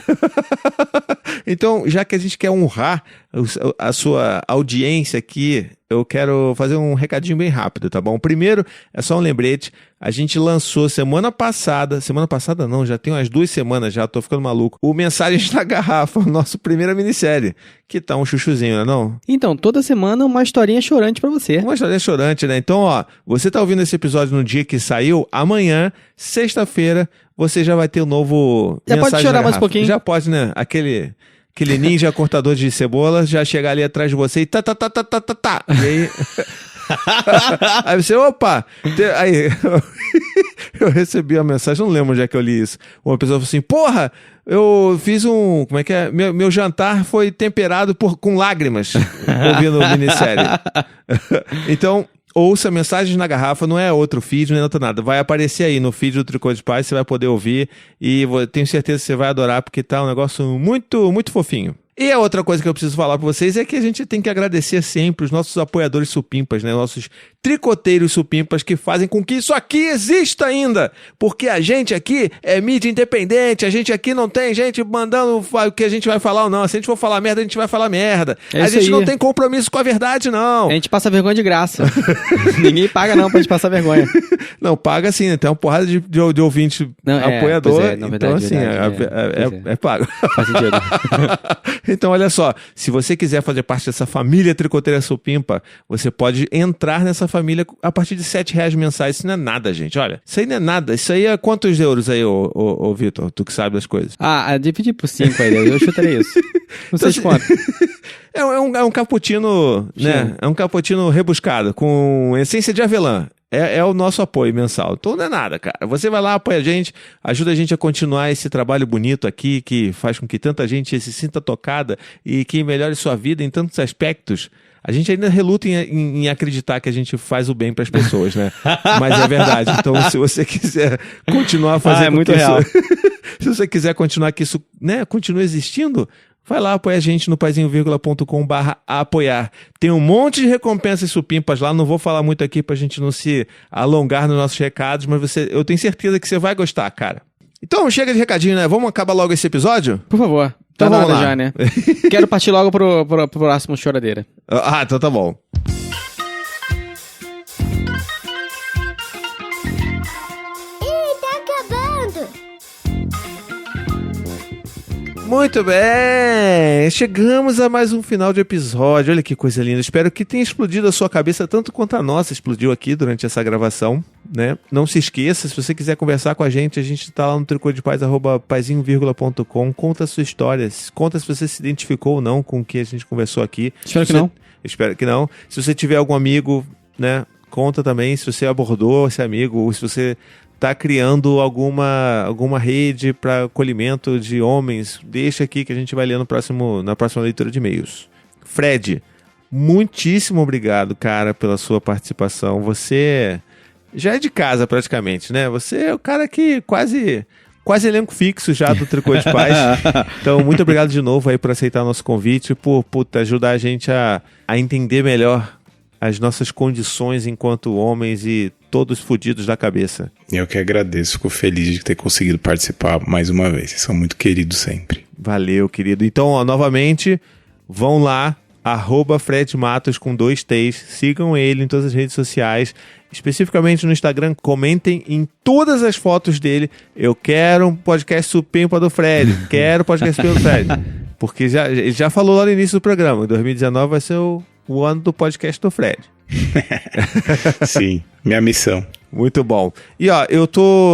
Então, já que a gente quer honrar a sua audiência aqui, eu quero fazer um recadinho bem rápido, tá bom? Primeiro, é só um lembrete, a gente lançou semana passada não, já tem umas 2 semanas já, tô ficando maluco, o Mensagens na Garrafa, nossa primeira minissérie, que tá um chuchuzinho, né não? Então, toda semana uma historinha chorante pra você. Uma história chorante, né? Então, ó, você tá ouvindo esse episódio no dia que saiu, amanhã, sexta-feira, você já vai ter o novo Já Mensagem pode chorar na mais um Garrafa. pouquinho. Já pode, né? Aquele ninja cortador de cebola já chegar ali atrás de você e tá. E aí... aí você, opa! Aí eu recebi a mensagem, não lembro onde é que eu li isso. Uma pessoa falou assim, porra, eu fiz um... Como é que é? Meu jantar foi temperado com lágrimas ouvindo a minissérie. Então... Ouça Mensagens na Garrafa, não é outro feed, não é outro nada. Vai aparecer aí no feed do Tricô de Paz, você vai poder ouvir e tenho certeza que você vai adorar, porque tá um negócio muito, muito fofinho. E a outra coisa que eu preciso falar pra vocês é que a gente tem que agradecer sempre os nossos apoiadores supimpas, né? Nossos tricoteiros supimpas que fazem com que isso aqui exista ainda. Porque a gente aqui é mídia independente, a gente aqui não tem gente mandando o que a gente vai falar ou não. Se a gente for falar merda, a gente vai falar merda. É a gente aí. não tem compromisso com a verdade, não. A gente passa vergonha de graça. Ninguém paga não pra gente passar vergonha. Não, paga sim, né? Tem uma porrada de ouvinte Não, apoiador, pois é, na então verdade, assim, verdade, é pago. Faz sentido. Então, olha só, se você quiser fazer parte dessa família Tricoteira Supimpa, você pode entrar nessa família a partir de R$7 mensais. Isso não é nada, gente, olha. Isso aí não é nada. Isso aí é quantos euros aí, ô Vitor? Tu que sabe das coisas. Dividir por 5 aí, eu chutaria isso. Não sei de quanto. É um cappuccino, né? É um cappuccino rebuscado, com essência de avelã. É o nosso apoio mensal. Então não é nada, cara. Você vai lá, apoia a gente, ajuda a gente a continuar esse trabalho bonito aqui, que faz com que tanta gente se sinta tocada e que melhore sua vida em tantos aspectos. A gente ainda reluta em acreditar que a gente faz o bem para as pessoas, né? Mas é verdade. Então, se você quiser continuar fazendo... é muito real. Se você quiser continuar que isso, né, continue existindo... Vai lá, apoia a gente no paizinho.com/apoiar. Tem um monte de recompensas supimpas lá, não vou falar muito aqui pra gente não se alongar nos nossos recados, mas eu tenho certeza que você vai gostar, cara. Então chega de recadinho, né? Vamos acabar logo esse episódio? Por favor. Então Tá na vamos hora lá. já, né? Quero partir logo pro próximo choradeira. Ah, então tá bom. Ih, tá acabando. Muito bem, chegamos a mais um final de episódio. Olha que coisa linda. Espero que tenha explodido a sua cabeça tanto quanto a nossa explodiu aqui durante essa gravação, né? Não se esqueça, se você quiser conversar com a gente tá lá no tricodepaz@paizinho.com. Conta a sua história, conta se você se identificou ou não com o que a gente conversou aqui. Espero que não. Espero que não. Se você tiver algum amigo, né? Conta também se você abordou esse amigo ou se você está criando alguma rede para acolhimento de homens, deixa aqui que a gente vai ler na próxima leitura de e-mails. Fred, muitíssimo obrigado, cara, pela sua participação. Você já é de casa praticamente, né? Você é o cara que quase elenco fixo já do Tricô de Paz. Então, muito obrigado de novo aí por aceitar nosso convite, por ajudar a gente a entender melhor as nossas condições enquanto homens e todos fodidos da cabeça. Eu que agradeço, fico feliz de ter conseguido participar mais uma vez. Vocês são muito queridos sempre. Valeu, querido. Então, ó, novamente, vão lá, @Fred Matos com 2 T's, sigam ele em todas as redes sociais, especificamente no Instagram, comentem em todas as fotos dele. Eu quero um podcast supimpa do Fred, quero podcast supimpa do Fred. Porque ele já falou lá no início do programa, 2019 vai ser o ano do podcast do Fred. Sim, minha missão. Muito bom. E ó, eu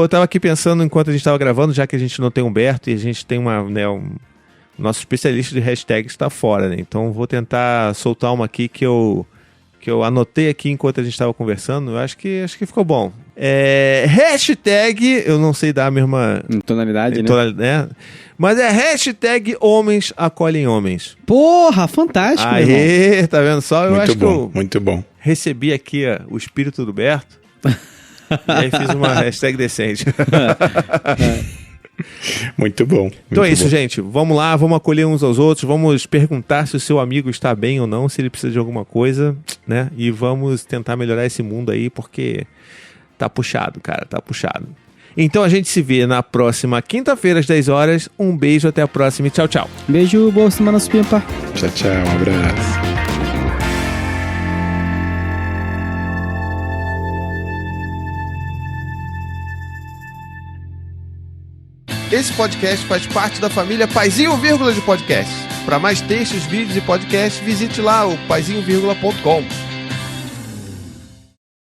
tava aqui pensando enquanto a gente tava gravando, já que a gente não tem Humberto e a gente tem nosso especialista de hashtags está fora, né? Então vou tentar soltar uma aqui que eu anotei aqui enquanto a gente estava conversando. Eu acho que ficou bom. Hashtag, eu não sei dar a mesma tonalidade, né? Mas é hashtag homens acolhem homens. Porra, fantástico, meu Aê, irmão. tá vendo só? Eu Muito acho bom, que eu muito bom. recebi aqui o espírito do Berto e aí fiz uma hashtag decente. Muito bom. Então é isso, bom. gente. Vamos lá, vamos acolher uns aos outros, vamos perguntar se o seu amigo está bem ou não, se ele precisa de alguma coisa, né? E vamos tentar melhorar esse mundo aí, porque tá puxado, cara, tá puxado. Então a gente se vê na próxima quinta-feira às 10 horas. Um beijo, até a próxima e tchau, tchau. Beijo, boa semana, supimpa. Tchau, tchau, um abraço. Esse podcast faz parte da família Paizinho Vírgula de Podcast. Para mais textos, vídeos e podcasts, visite lá o paizinho.com.